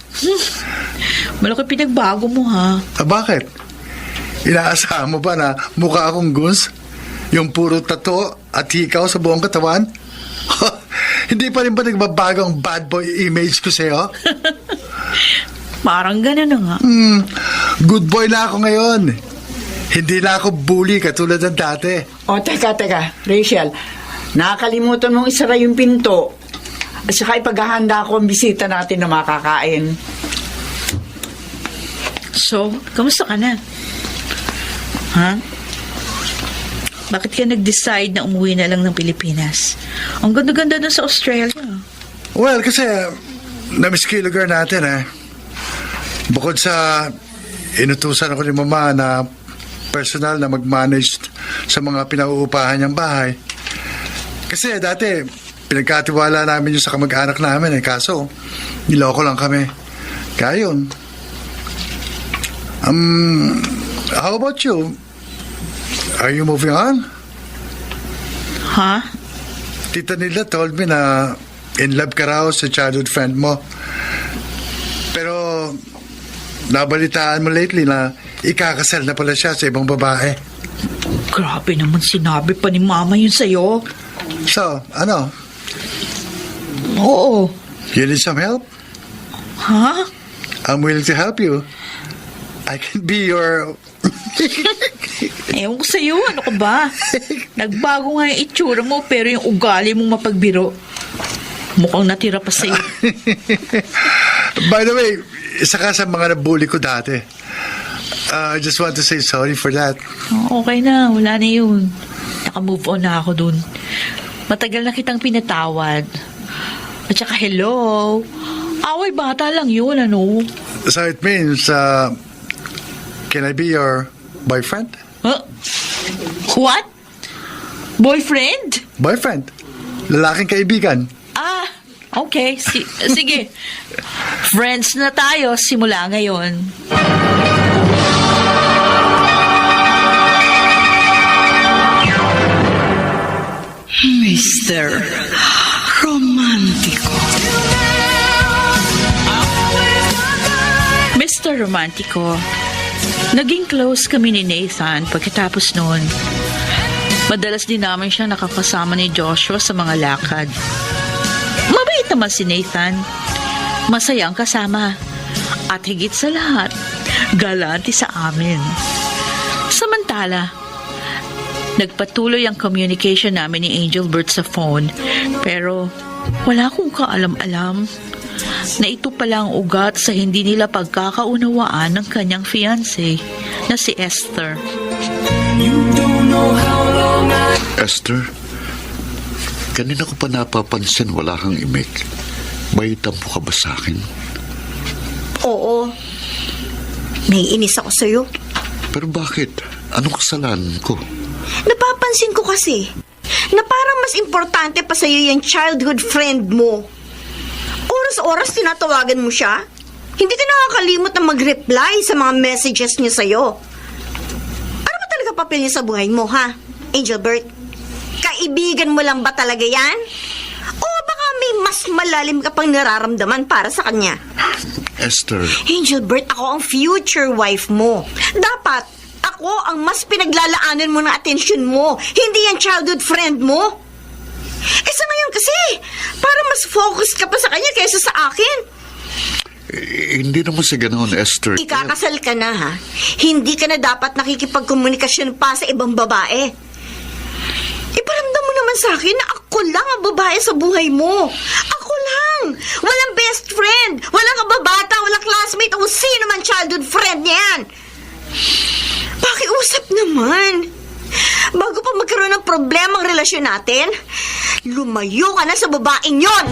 S3: Malaki pinagbago mo, ha?
S5: Bakit? Inaasahan mo ba na mukha akong guns? Yung puro tato at hikaw sa buong katawan? Hindi pa rin ba nagbabago ang bad boy image ko sa'yo?
S3: Parang gano'n na nga.
S5: Good boy na ako ngayon. Hindi na ako bully katulad ng dati.
S8: Oh, teka. Rachel, nakakalimutan mong isara yung pinto. At saka ipaghahanda ko ang bisita natin na makakain.
S3: So, kamusta ka na? Ha? Bakit ka nag-decide na umuwi na lang ng Pilipinas? Ang ganda-ganda na sa Australia.
S5: Well, kasi na-miss ko yung lugar natin eh. Bukod sa inutusan ako ni Mama na personal na mag-manage sa mga pinauupahan niyang bahay. Kasi dati, pinagkatiwala namin yung sa kamag-anak namin eh. Kaso, niloko lang kami. Kaya yun. How about you? Are you moving on?
S3: Ha?
S5: Tita nila told me na in love ka raw sa childhood friend mo. Pero nabalitaan mo lately na ikakasal na pala siya sa ibang babae.
S3: Grabe naman sinabi pa ni Mama yun sa'yo.
S5: So, ano?
S3: Oo.
S5: You need some help?
S3: Ha?
S5: I'm willing to help you. I can be your...
S3: Ewan ko sa'yo, ano ka ba? Nagbago nga yung itsura mo pero yung ugali mong mapagbiro. Mukhang natira pa sa'yo.
S5: By the way, isa ka sa mga nabully ko dati. I just want to say sorry for that.
S3: Okay na, wala na yun. Naka-move on na ako dun. Matagal na kitang pinatawad. At saka hello. Away bata lang yun, ano?
S5: So it means, can I be your boyfriend?
S3: Huh? What? Boyfriend?
S5: Boyfriend. Lalaking kaibigan.
S3: Ah, Okay, sige. Friends na tayo simula ngayon.
S1: Mr. Romantico.
S3: Mr. Romantico, naging close kami ni Nathan pagkatapos noon. Madalas din namin siya nakakasama ni Joshua sa mga lakad. Mabait naman si Nathan. Masaya ang kasama. At higit sa lahat, galante sa amin. Samantala, nagpatuloy ang communication namin ni Angelbert sa phone. Pero wala akong kaalam-alam na ito pala ang ugat sa hindi nila pagkakaunawaan ng kanyang fiancé na si Esther.
S9: Esther, kanina ko pa napapansin wala kang imik. May tampo ka ba sa akin?
S10: Oo. Naiinis ako sa'yo.
S9: Pero bakit? Anong kasalanan ko?
S10: Napapansin ko kasi na parang mas importante pa sa'yo yung childhood friend mo. Oras-oras tinatawagan mo siya. Hindi ka nakakalimot na mag-reply sa mga messages niya sa'yo. Ano ba talaga papel niya sa buhay mo, ha? Angelbert, kaibigan mo lang ba talaga yan? O baka may mas malalim ka pang nararamdaman para sa kanya?
S9: Esther,
S10: Angelbert, ako ang future wife mo. Dapat, ako ang mas pinaglalaanan mo ng atensyon mo. Hindi yung childhood friend mo. Sa ngayon kasi, para mas focus ka pa sa kanya kaysa sa akin.
S9: hindi naman sa ganoon, Esther.
S10: Ikakasal ka na, ha? Hindi ka na dapat nakikipagkomunikasyon pa sa ibang babae. Iparamdam mo naman sa akin na ako lang ang babae sa buhay mo. Ako lang. Walang best friend, walang kababata, walang classmate, o sino man childhood friend niyan. Pakiusap naman. Bago pa magkaroon ng problema ang relasyon natin, lumayo ka na sa babaeng yon.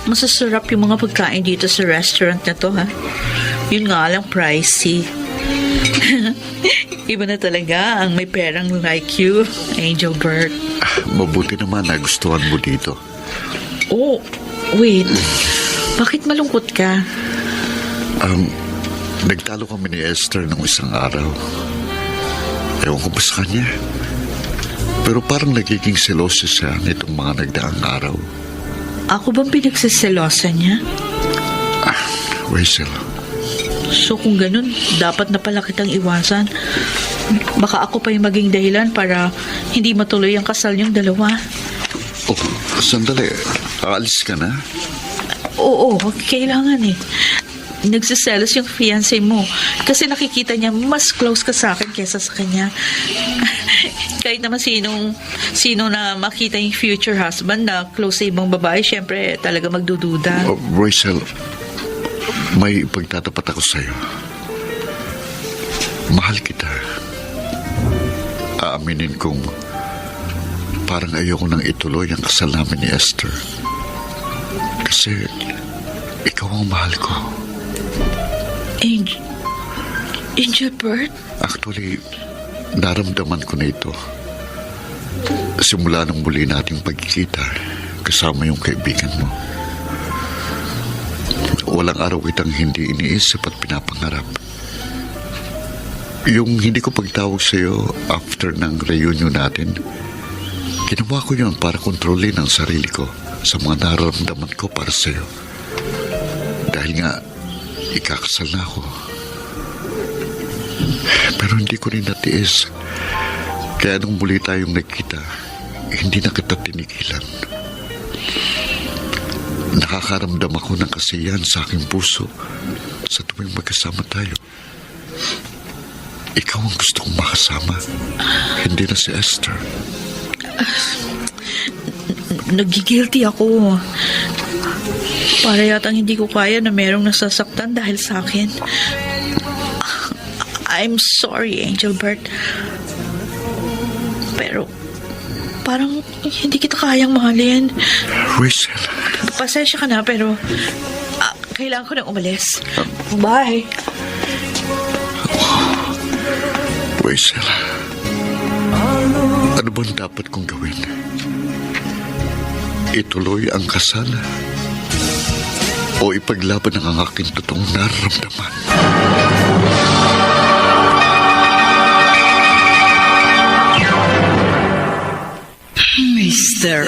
S3: Masasarap yung mga pagkain dito sa restaurant na to, ha? Yun nga lang, pricey. Iba na talaga ang may perang like you, Angelbert.
S9: Mabuti naman na gustuhan mo dito.
S3: Oh, wait. Bakit malungkot ka?
S9: Nagtalo kami ni Esther nung isang araw. Ewan ko ba sa kanya. Pero parang nagiging seloso siya nitong mga nagdaang araw.
S3: Ako bang pinagsiselosa niya?
S9: Rachel.
S3: So kung ganun, dapat na pala kitang iwasan. Baka ako pa yung maging dahilan para hindi matuloy ang kasal niyong dalawa.
S9: Oh, sandali. Aalis ka na?
S3: Oo, kailangan eh. Nagsiselos yung fiancé mo kasi nakikita niya mas close ka sa akin kesa sa kanya. Kahit naman sino na makita yung future husband na close sa ibang babae, syempre talaga magdududa.
S9: Oh, Rachel, may pagtatapat ako sa'yo. Mahal kita. Aaminin kong parang ayoko nang ituloy ang kasal namin ni Esther. Kasi ikaw ang mahal ko.
S3: Angelbert?
S9: Actually, naramdaman ko na ito. Simula nung muli nating pagkikita kasama yung kaibigan mo. Walang araw kitang hindi iniisip at pinapangarap. Yung hindi ko pagtawag sa'yo after ng reunion natin, ginawa ko yun para kontrolin ang sarili ko sa mga nararamdaman ko para sa'yo. Dahil nga, ikakasal na ako. Pero hindi ko rin natiis. Kaya nung muli tayong nagkita, hindi na kita tinigilan. Nakakaramdam ako ng kasiyahan sa aking puso sa tuwing magkasama tayo. Ikaw ang gusto kong makasama. Hindi na si Esther.
S3: Nagigilty ako. Para yatang hindi ko kaya na merong nasasaktan dahil sa akin. I'm sorry, Angelbert. Pero parang hindi kita kayang mahalin.
S9: Rachel,
S3: Pasensya ka na, pero kailangan ko nang umalis. Bye.
S9: Rachel, ano bang dapat kong gawin? Ituloy ang kasal o ipaglaban ang aking totoong nararamdaman?
S1: Mr.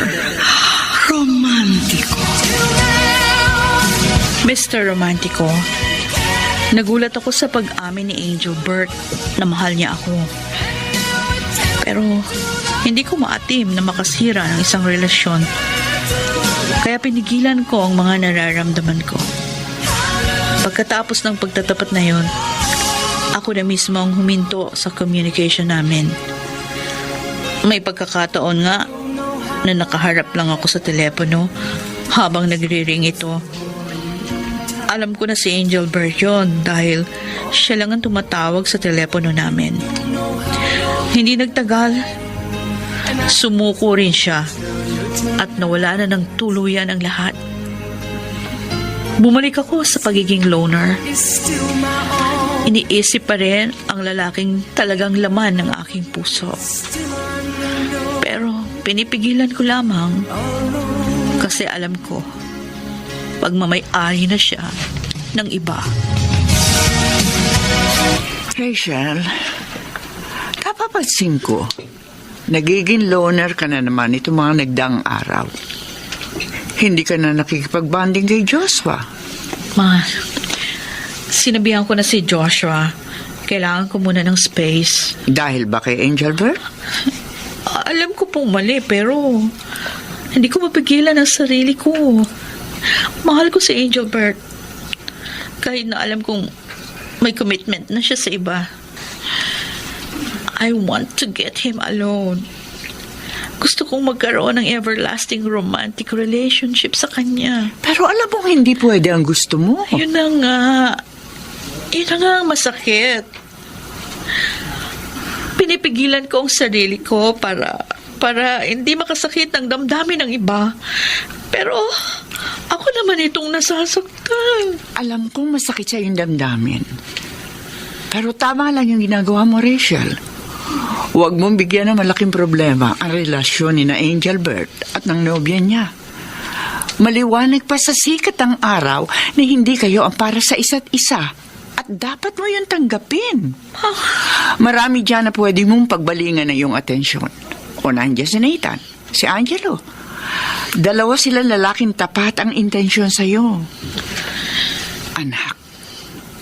S1: Romantico.
S3: Mr. Romantico, nagulat ako sa pag-amin ni Angel Bert na mahal niya ako. Pero hindi ko maatim na makasira ng isang relasyon. Kaya pinigilan ko ang mga nararamdaman ko. Pagkatapos ng pagtatapat na yon, ako na mismo ang huminto sa communication namin. May pagkakataon nga na nakaharap lang ako sa telepono habang nagre-ring ito. Alam ko na si Angel Bert yun dahil siya lang ang tumatawag sa telepono namin. Hindi nagtagal, sumuko rin siya at nawala na ng tuluyan ang lahat. Bumalik ako sa pagiging loner. Iniisip pa rin ang lalaking talagang laman ng aking puso. Pero pinipigilan ko lamang kasi alam ko pagmamay-ari na siya ng iba.
S8: Rachel, kapapansin ko, nagiging loner ka na naman itong mga nagdaang araw. Hindi ka na nakikipagbanding kay Joshua.
S3: Sinabihan ko na si Joshua, kailangan ko muna ng space.
S8: Dahil ba kay Angel Bert?
S3: Alam ko pong mali, pero hindi ko mapigilan ang sarili ko. Mahal ko si Angel Bert. Kahit na alam kong may commitment na siya sa iba. I want to get him alone. Gusto kong magkaroon ng everlasting romantic relationship sa kanya.
S8: Pero alam mo, hindi pwede ang gusto mo.
S3: Yun na nga. Yun na nga ang masakit. Pinipigilan ko ang sarili ko para hindi makasakit ang damdamin ng iba. Pero ako naman itong nasasaktan.
S8: Alam kong masakit sa yung damdamin. Pero tama lang yung ginagawa mo, Rachel. Huwag mong bigyan ng malaking problema ang relasyon ni na Angel Bert at ng nobya niya. Maliwanag pa sa sikat ang araw na hindi kayo ang para sa isa't isa. At dapat mo yun tanggapin. Marami dyan na pwede mong pagbalingan na yung atensyon. O nandiyan si Nathan, si Angelo. Dalawa sila lalaking tapat ang intensyon sa'yo. Anak,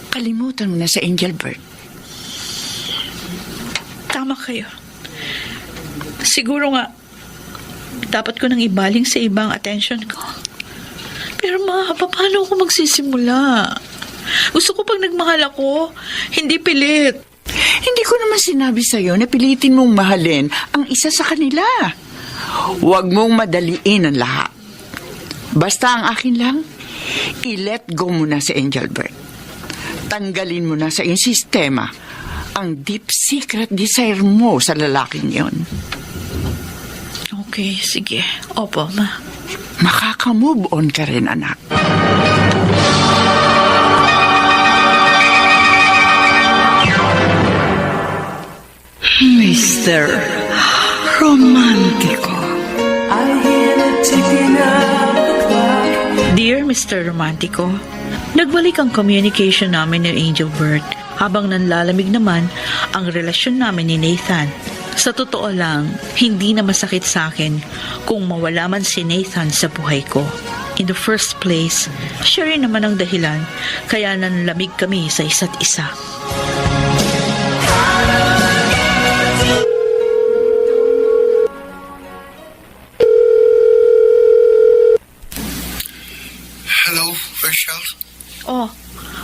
S8: kalimutan mo na sa Angel Bert.
S3: Tama kayo. Siguro nga, dapat ko nang ibaling sa ibang attention ko. Pero paano ako magsisimula? Gusto ko pag nagmahal ako, hindi pilit.
S8: Hindi ko naman sinabi sa'yo na pilitin mong mahalin ang isa sa kanila. Huwag mong madaliin ang lahat. Basta ang akin lang, i-let go mo na si Angel Bert. Tanggalin mo na sa iyong sistema ang deep secret desire mo sa lalaking yon.
S3: Okay, sige. Opo, ma.
S8: Makaka-move on ka rin, anak.
S1: Mr. Romantico.
S3: Dear Mr. Romantico, nagbalik ang communication namin ni Angel Bert habang nanlalamig naman ang relasyon namin ni Nathan. Sa totoo lang, hindi na masakit sa akin kung mawala man si Nathan sa buhay ko. In the first place, siya rin naman ang dahilan kaya nanlamig kami sa isa't isa.
S5: Hello, Rachel?
S3: Oh,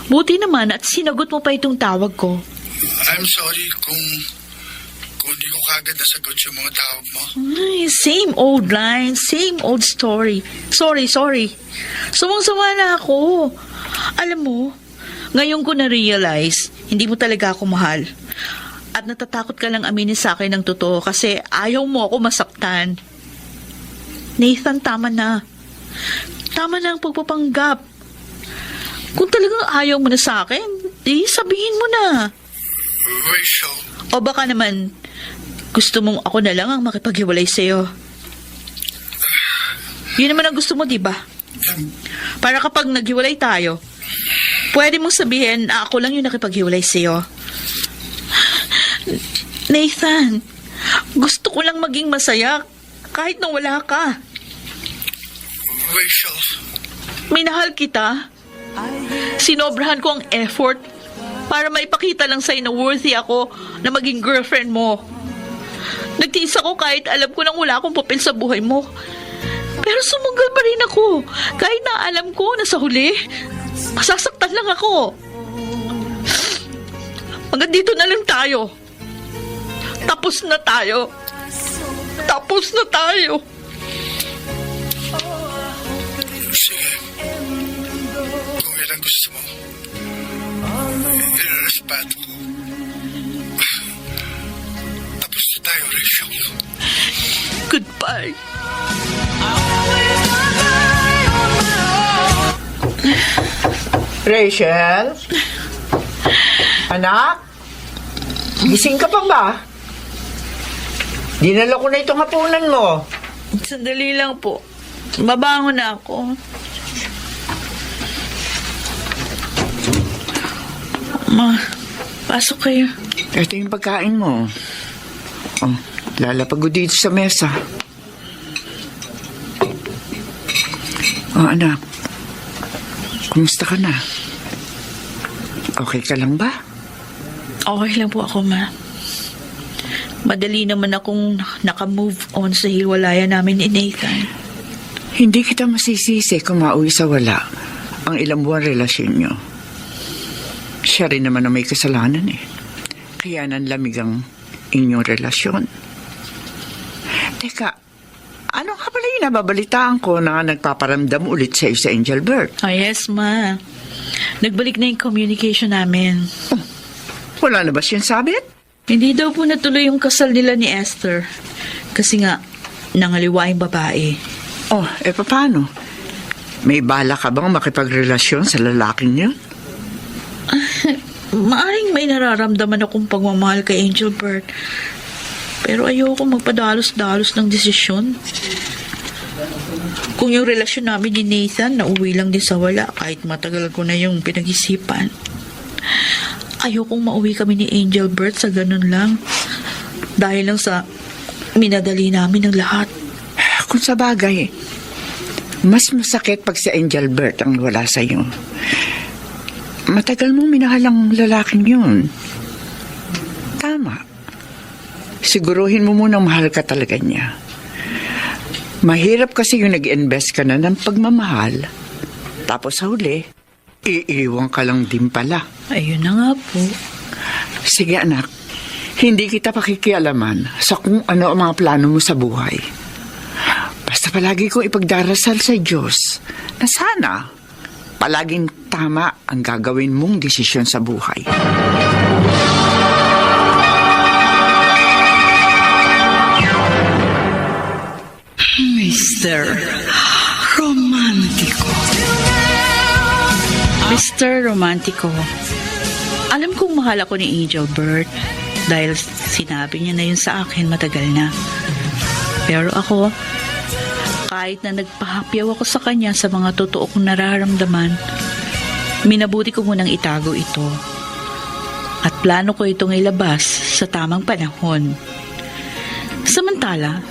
S3: buti naman at sinagot mo pa itong tawag ko.
S5: I'm sorry kung hindi ko kagad nasagot yung mga tawag mo.
S3: Ay, same old line, same old story. Sorry. Sumang-sama na ako. Alam mo, ngayon ko na-realize, hindi mo talaga ako mahal. At natatakot ka lang aminin sa akin ng totoo kasi ayaw mo ako masaktan. Nathan, tama na. Tama na ang pagpapanggap. Kung talagang ayaw mo na sa akin, di sabihin mo na.
S5: Rachel,
S3: O baka naman, gusto mong ako na lang ang makipaghiwalay sa'yo. Yun naman ang gusto mo, di ba? Para kapag naghiwalay tayo, pwede mong sabihin na ako lang yung nakipaghiwalay sa'yo. Nathan, gusto ko lang maging masaya kahit na wala ka.
S5: Rachel,
S3: Minahal kita. Sinobrahan ko ang effort para maipakita lang sa'yo na worthy ako na maging girlfriend mo. Nagtiis ako kahit alam ko nang wala akong papel sa buhay mo. Pero sumugal pa rin ako kahit na alam ko na sa huli, masasaktan lang ako. Hanggang dito na lang tayo. Tapos na tayo. Tapos na tayo.
S5: sige. Kung yan ang gusto mo, irerespeto ko. Tapos na tayo, Rachel.
S3: Goodbye.
S8: Rachel? Anak? Gising ka pa ba? Dinala ko na itong hapunan mo.
S3: Sandali lang po. Mabango na ako. Ma, pasok kayo.
S8: Ito yung pagkain mo. Oh, lalapag ko dito sa mesa. Oh, anak. Kumusta ka na? Okay ka lang ba?
S3: Okay lang po ako, ma. Madali naman akong naka-move on sa hiwalayan namin ni Nathan.
S8: Hindi kita masisisi kung mauwi sa wala ang ilang buwan relasyon nyo. Siya rin naman ang may kasalanan eh. Kaya nanlamig ang inyong relasyon. Teka, ano nga pala yung nababalitaan ko na nagpaparamdam ulit sa'yo sa Angelbert?
S3: Oh, yes, ma. Nagbalik na yung communication namin.
S8: Oh, wala na ba siyang sabit?
S3: Hindi daw po natuloy yung kasal nila ni Esther. Kasi nga, nangaliwa yung babae.
S8: Oh, paano? May bala ka bang makipagrelasyon sa lalaking yun?
S3: Maaring may nararamdaman akong pagmamahal kay Angelbert. Pero ayoko magpadalos-dalos ng desisyon. Kung yung relasyon namin ni Nathan nauwi lang din sa wala kahit matagal ko na yung pinag-isipan. Ayokong mauwi kami ni Angelbert sa ganun lang. Dahil lang sa minadali namin ng lahat.
S8: Kung sa bagay, mas masakit pag si Angelbert ang wala sa'yo. Matagal mong minahal ang lalaking yun. Tama. Siguruhin mo munang mahal ka talaga niya. Mahirap kasi yung nag-invest ka na ng pagmamahal. Tapos sa huli, iiwan ka lang din pala.
S3: Ayun na nga po.
S8: Sige anak, hindi kita pakikialaman sa kung ano ang mga plano mo sa buhay. Basta palagi kong ipagdarasal sa Diyos na sana palaging tama ang gagawin mong desisyon sa buhay.
S1: Mr. Romantico.
S3: Mr. Romantico, alam kong mahal ako ni Angelbert dahil sinabi niya na yun sa akin matagal na. Pero ako, kahit na nagpahapyaw ako sa kanya sa mga totoo kong nararamdaman, minabuti ko munang itago ito. At plano ko itong ilabas sa tamang panahon. Samantala,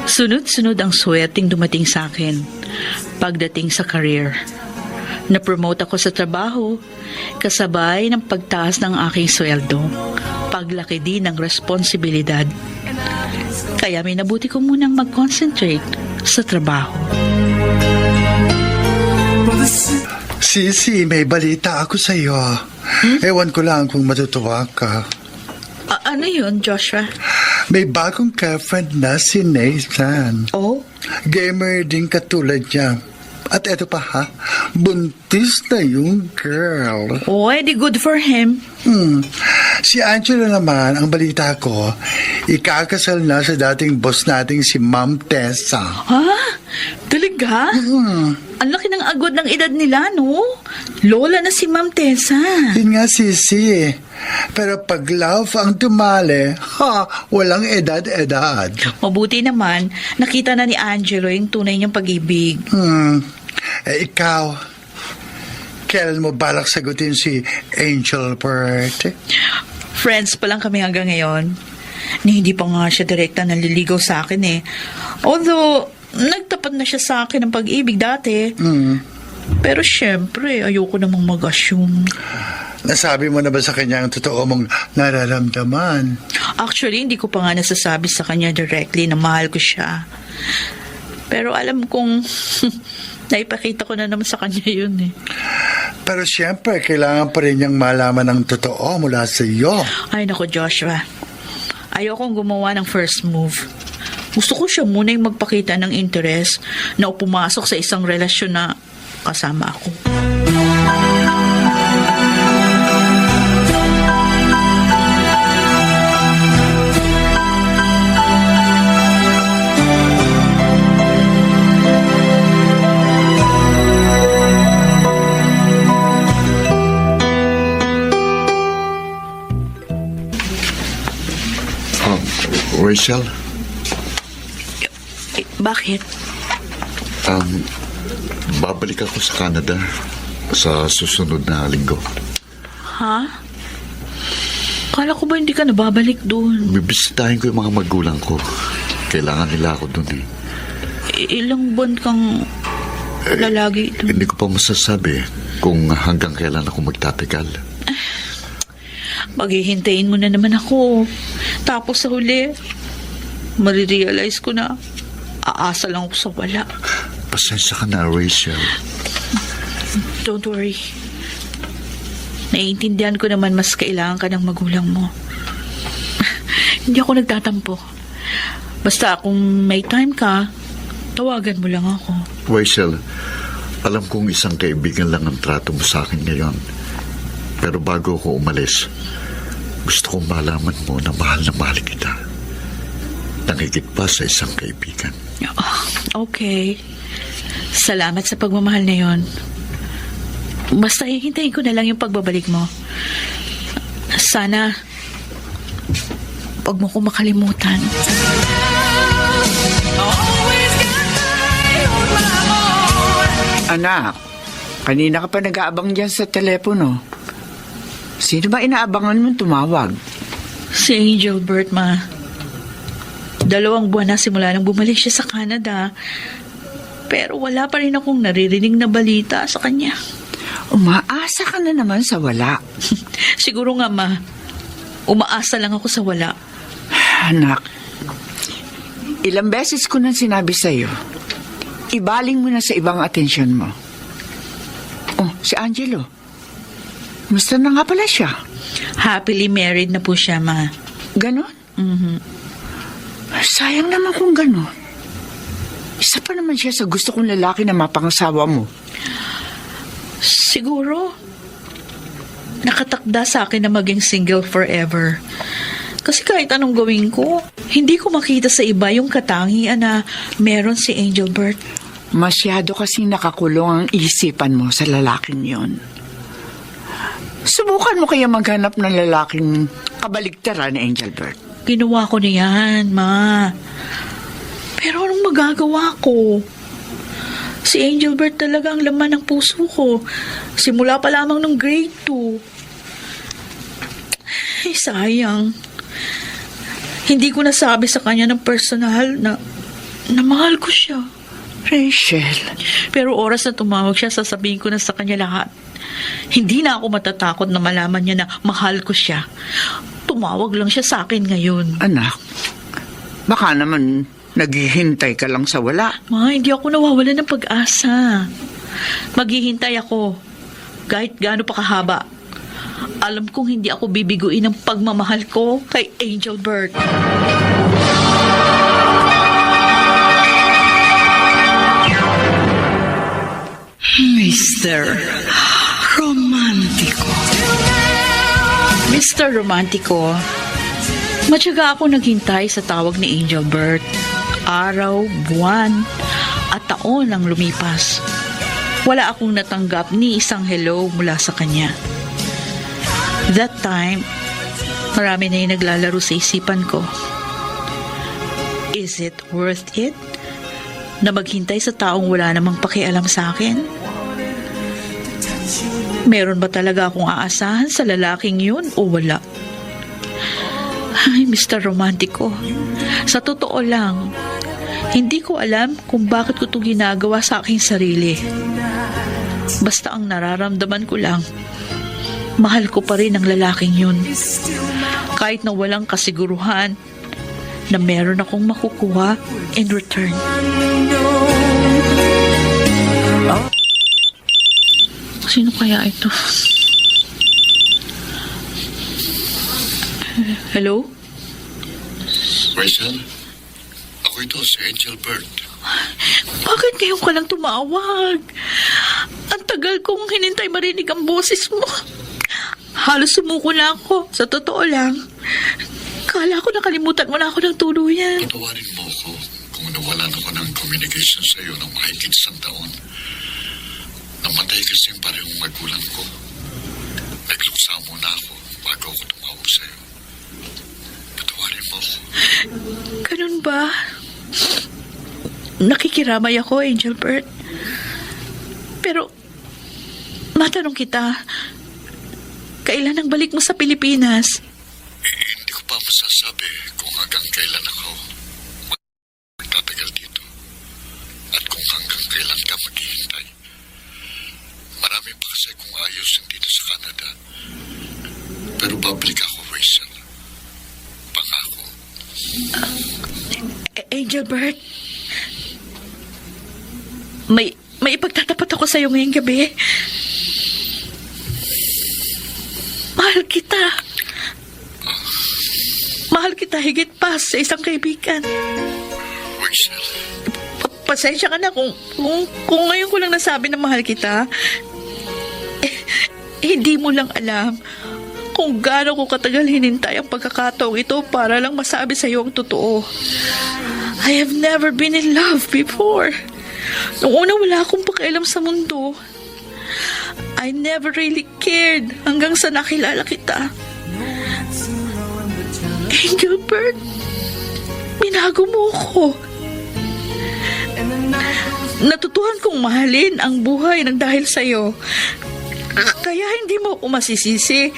S3: sunod-sunod ang swerteng dumating sa akin pagdating sa career. Na-promote ako sa trabaho, kasabay ng pagtaas ng aking sweldo, paglaki din ng responsibilidad. Kaya minabuti ko munang mag-concentrate sa trabaho.
S5: Sisi, may balita ako sa iyo. Ewan ko lang kung matutuwa ka.
S3: Ano yun, Joshua?
S5: May bagong girlfriend na si Nathan.
S3: Oh?
S5: Gamer din katulad niya. At eto pa ha, buntis na yung girl.
S3: Oh, edi good for him.
S5: Si Angelo naman, ang balita ko, ikakasal na sa dating boss nating si Ma'am Tessa.
S3: Ha? Talaga? Ang laki ng agod ng edad nila, no? Lola na si Ma'am Tessa.
S5: Yun nga, Sisi. Pero pag love ang tumali, walang edad-edad.
S3: Mabuti naman, nakita na ni Angelo yung tunay niyang pag-ibig.
S5: Ikaw, kailan mo balak sagutin si Angel Bert?
S3: Friends pa lang kami hanggang ngayon. Ni hindi pa nga siya direkta naliligaw sa akin eh. Although, nagtapat na siya sa akin ng pag-ibig dati. Pero syempre, ayoko namang mag-assume.
S5: Nasabi mo na ba sa kanya ang totoo mong nararamdaman?
S3: Actually, hindi ko pa nga nasasabi sa kanya directly na mahal ko siya. Pero alam kong naipakita ko na naman sa kanya yun eh.
S5: Pero siyempre, kailangan pa rin niyang malaman ang totoo mula sa iyo.
S3: Ay nako Joshua, ayokong gumawa ng first move. Gusto ko siya muna yung magpakita ng interes na pumasok sa isang relasyon na kasama ako.
S9: Rachel,
S3: Bakit?
S9: babalik ako sa Canada sa susunod na linggo.
S3: Ha? Kala ko ba hindi ka nababalik doon?
S9: Bibisitahin ko yung mga magulang ko. Kailangan nila ako doon eh.
S3: Ilang buwan kang lalagi doon?
S9: Hindi ko pa masasabi kung hanggang kailan ako magtatagal.
S3: Maghihintayin mo na naman ako. Tapos sa huli, marirealize ko na aasa lang ako sa wala.
S9: Pasensya ka na, Rachel.
S3: Don't worry. Naiintindihan ko naman mas kailangan ka ng magulang mo. Hindi ako nagtatampo. Basta kung may time ka, tawagan mo lang ako.
S9: Rachel, alam kong isang kaibigan lang ang trato mo sa akin ngayon. Pero bago ako umalis, gusto kong malaman mo na mahal kita. Nangigit pa sa isang kaibigan.
S3: Okay. Salamat sa pagmamahal na yon. Basta hihintayin ko na lang yung pagbabalik mo. Sana wag mo ko makalimutan.
S8: Anak, kanina ka pa nag-aabang dyan sa telepono. Sino ba inaabangan mong tumawag?
S3: Si Angel Bert, ma. 2 buwan na simula nang bumalik siya sa Canada. Pero wala pa rin akong naririnig na balita sa kanya.
S8: Umaasa ka na naman sa wala.
S3: Siguro nga, ma. Umaasa lang ako sa wala.
S8: Anak, ilang beses ko nang sinabi sa'yo, ibaling mo na sa ibang atensyon mo. Oh, si Angelo. Musta na nga pala siya?
S3: Happily married na po siya, ma.
S8: Ganon? Sayang naman kung ganon. Isa pa naman siya sa gusto kong lalaki na mapangasawa mo.
S3: Siguro, nakatakda sa akin na maging single forever. Kasi kahit anong gawin ko, hindi ko makita sa iba yung katangian na meron si Angel Bert.
S8: Masyado kasi nakakulong ang isipan mo sa lalaking yon. Subukan mo kaya maghanap ng lalaking kabaligtaran ni Angel Bert.
S3: Ginawa ko na yan, ma. Pero anong magagawa ko? Si Angel Bert talaga ang laman ng puso ko. Simula pa lamang ng grade 2. Ay, sayang. Hindi ko nasabi sa kanya ng personal na mahal ko siya.
S8: Rachel.
S3: Pero oras na tumawag siya, sasabihin ko na sa kanya lahat. Hindi na ako matatakot na malaman niya na mahal ko siya. Tumawag lang siya sa akin ngayon.
S8: Anak, baka naman naghihintay ka lang sa wala.
S3: Ma, hindi ako nawawala ng pag-asa. Maghihintay ako. Kahit gaano pa kahaba. Alam kong hindi ako bibiguin ng pagmamahal ko kay Angel Bert.
S8: Mr. Romantico.
S3: Mr. Romantico, matyaga ako naghintay sa tawag ni Engelbert. Araw, buwan, at taon ang lumipas. Wala akong natanggap ni isang hello mula sa kanya. That time, marami na yung naglalaro sa isipan ko. Is it worth it na maghintay sa taong wala namang pakialam sa akin? Meron ba talaga akong aasahan sa lalaking yun o wala? Ay, Mr. Romantico, sa totoo lang, hindi ko alam kung bakit ko ito ginagawa sa aking sarili. Basta ang nararamdaman ko lang, mahal ko pa rin ang lalaking yun. Kahit na walang kasiguruhan na meron akong makukuha in return. Sino kaya ito? Hello?
S9: Rachel, ako ito, si Engelbert.
S3: Bakit ngayon ka lang tumawag? Ang tagal kong hinintay marinig ang boses mo. Halos sumuko na ako. Sa totoo lang, kala ko nakalimutan mo na ako ng tuluyan.
S9: Patawarin mo ako kung nawalan ako ng communication sa iyo ng mahigit 1 taon. Namatay kasi ang parehong magulang ko. Nagluksa muna ako bago ako tumawag sa iyo. Patawarin mo ako.
S3: Ganun ba? Nakikiramay ako, Engelbert. Pero, matanong kita, kailan ang balik mo sa Pilipinas?
S9: Hindi ko pa masasabi kung hanggang kailan ako magtatagal dito. At kung hanggang kailan ka maghihintay. Marami pa kasi kung ayusin dito sa Canada. Pero babalik ako, Rachel. Pangako.
S3: Engelbert, may ipagtatapat ako sa'yo ngayong gabi. Mahal kita. Mahal kita higit pa sa isang kaibigan.
S9: Rachel.
S3: Pasensya ka na kung ngayon ko lang nasabi na mahal kita. Hindi mo lang alam kung gaano ko katagal hinintay ang pagkakataong ito para lang masabi sa iyo ang totoo. I have never been in love before. Noong una wala akong pakialam sa mundo. I never really cared hanggang sa nakilala kita. Engelbert, binago mo ko. Natutuhan kong mahalin ang buhay ng dahil sa'yo. Kaya hindi mo ako masisisi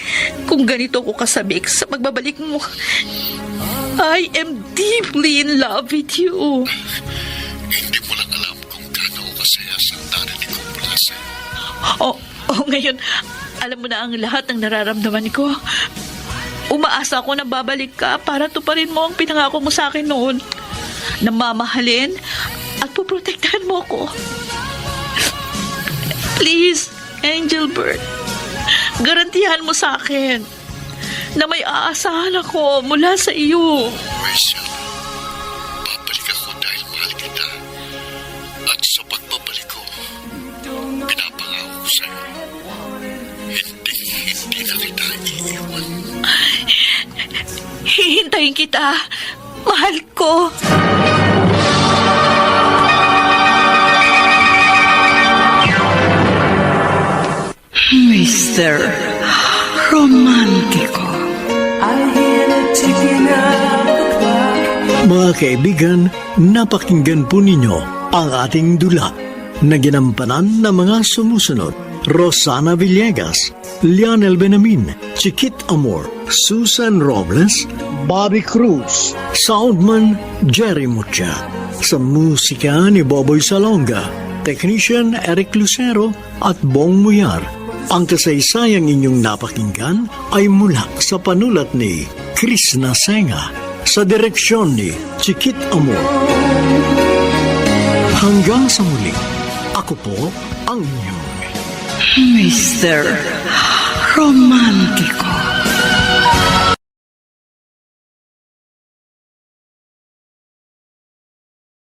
S3: kung ganito ko kasabik sa pagbabalik mo. I am deeply in love with you.
S9: Hindi mo lang alam kung gaano ko kasaya sa narinig ko mula sa'yo.
S3: Ngayon, alam mo na ang lahat ng nararamdaman ko. Umaasa ako na babalik ka para tuparin mo ang pinangako mo sa akin noon. Na mamahalin at puprotektahan mo ko. Please, Engelbert, garantihan mo sa akin na may aasahan ako mula sa iyo.
S9: Rachel, babalik ako dahil mahal kita. At sa pagbabalik ko, pinapangako ko sa'yo, hindi na kita iiwan.
S3: Hihintayin kita. Mahal ko.
S8: Mr. Romantico.
S4: Mga kaibigan, napakinggan po ninyo ang ating dula na ginampanan ng mga sumusunod. Rosana Villegas, Lionel Benamin, Chiquit Amor, Susan Robles, Bobby Cruz, Soundman Jerry Mucha. Sa musika ni Boboy Salonga, Technician Eric Lucero at Bong Muyar. Ang kasaysayang inyong napakinggan ay mula sa panulat ni Chris Nasenga sa direksyon ni Chiquit Amor. Hanggang sa muli, ako po ang inyong
S8: Mr. Romantico.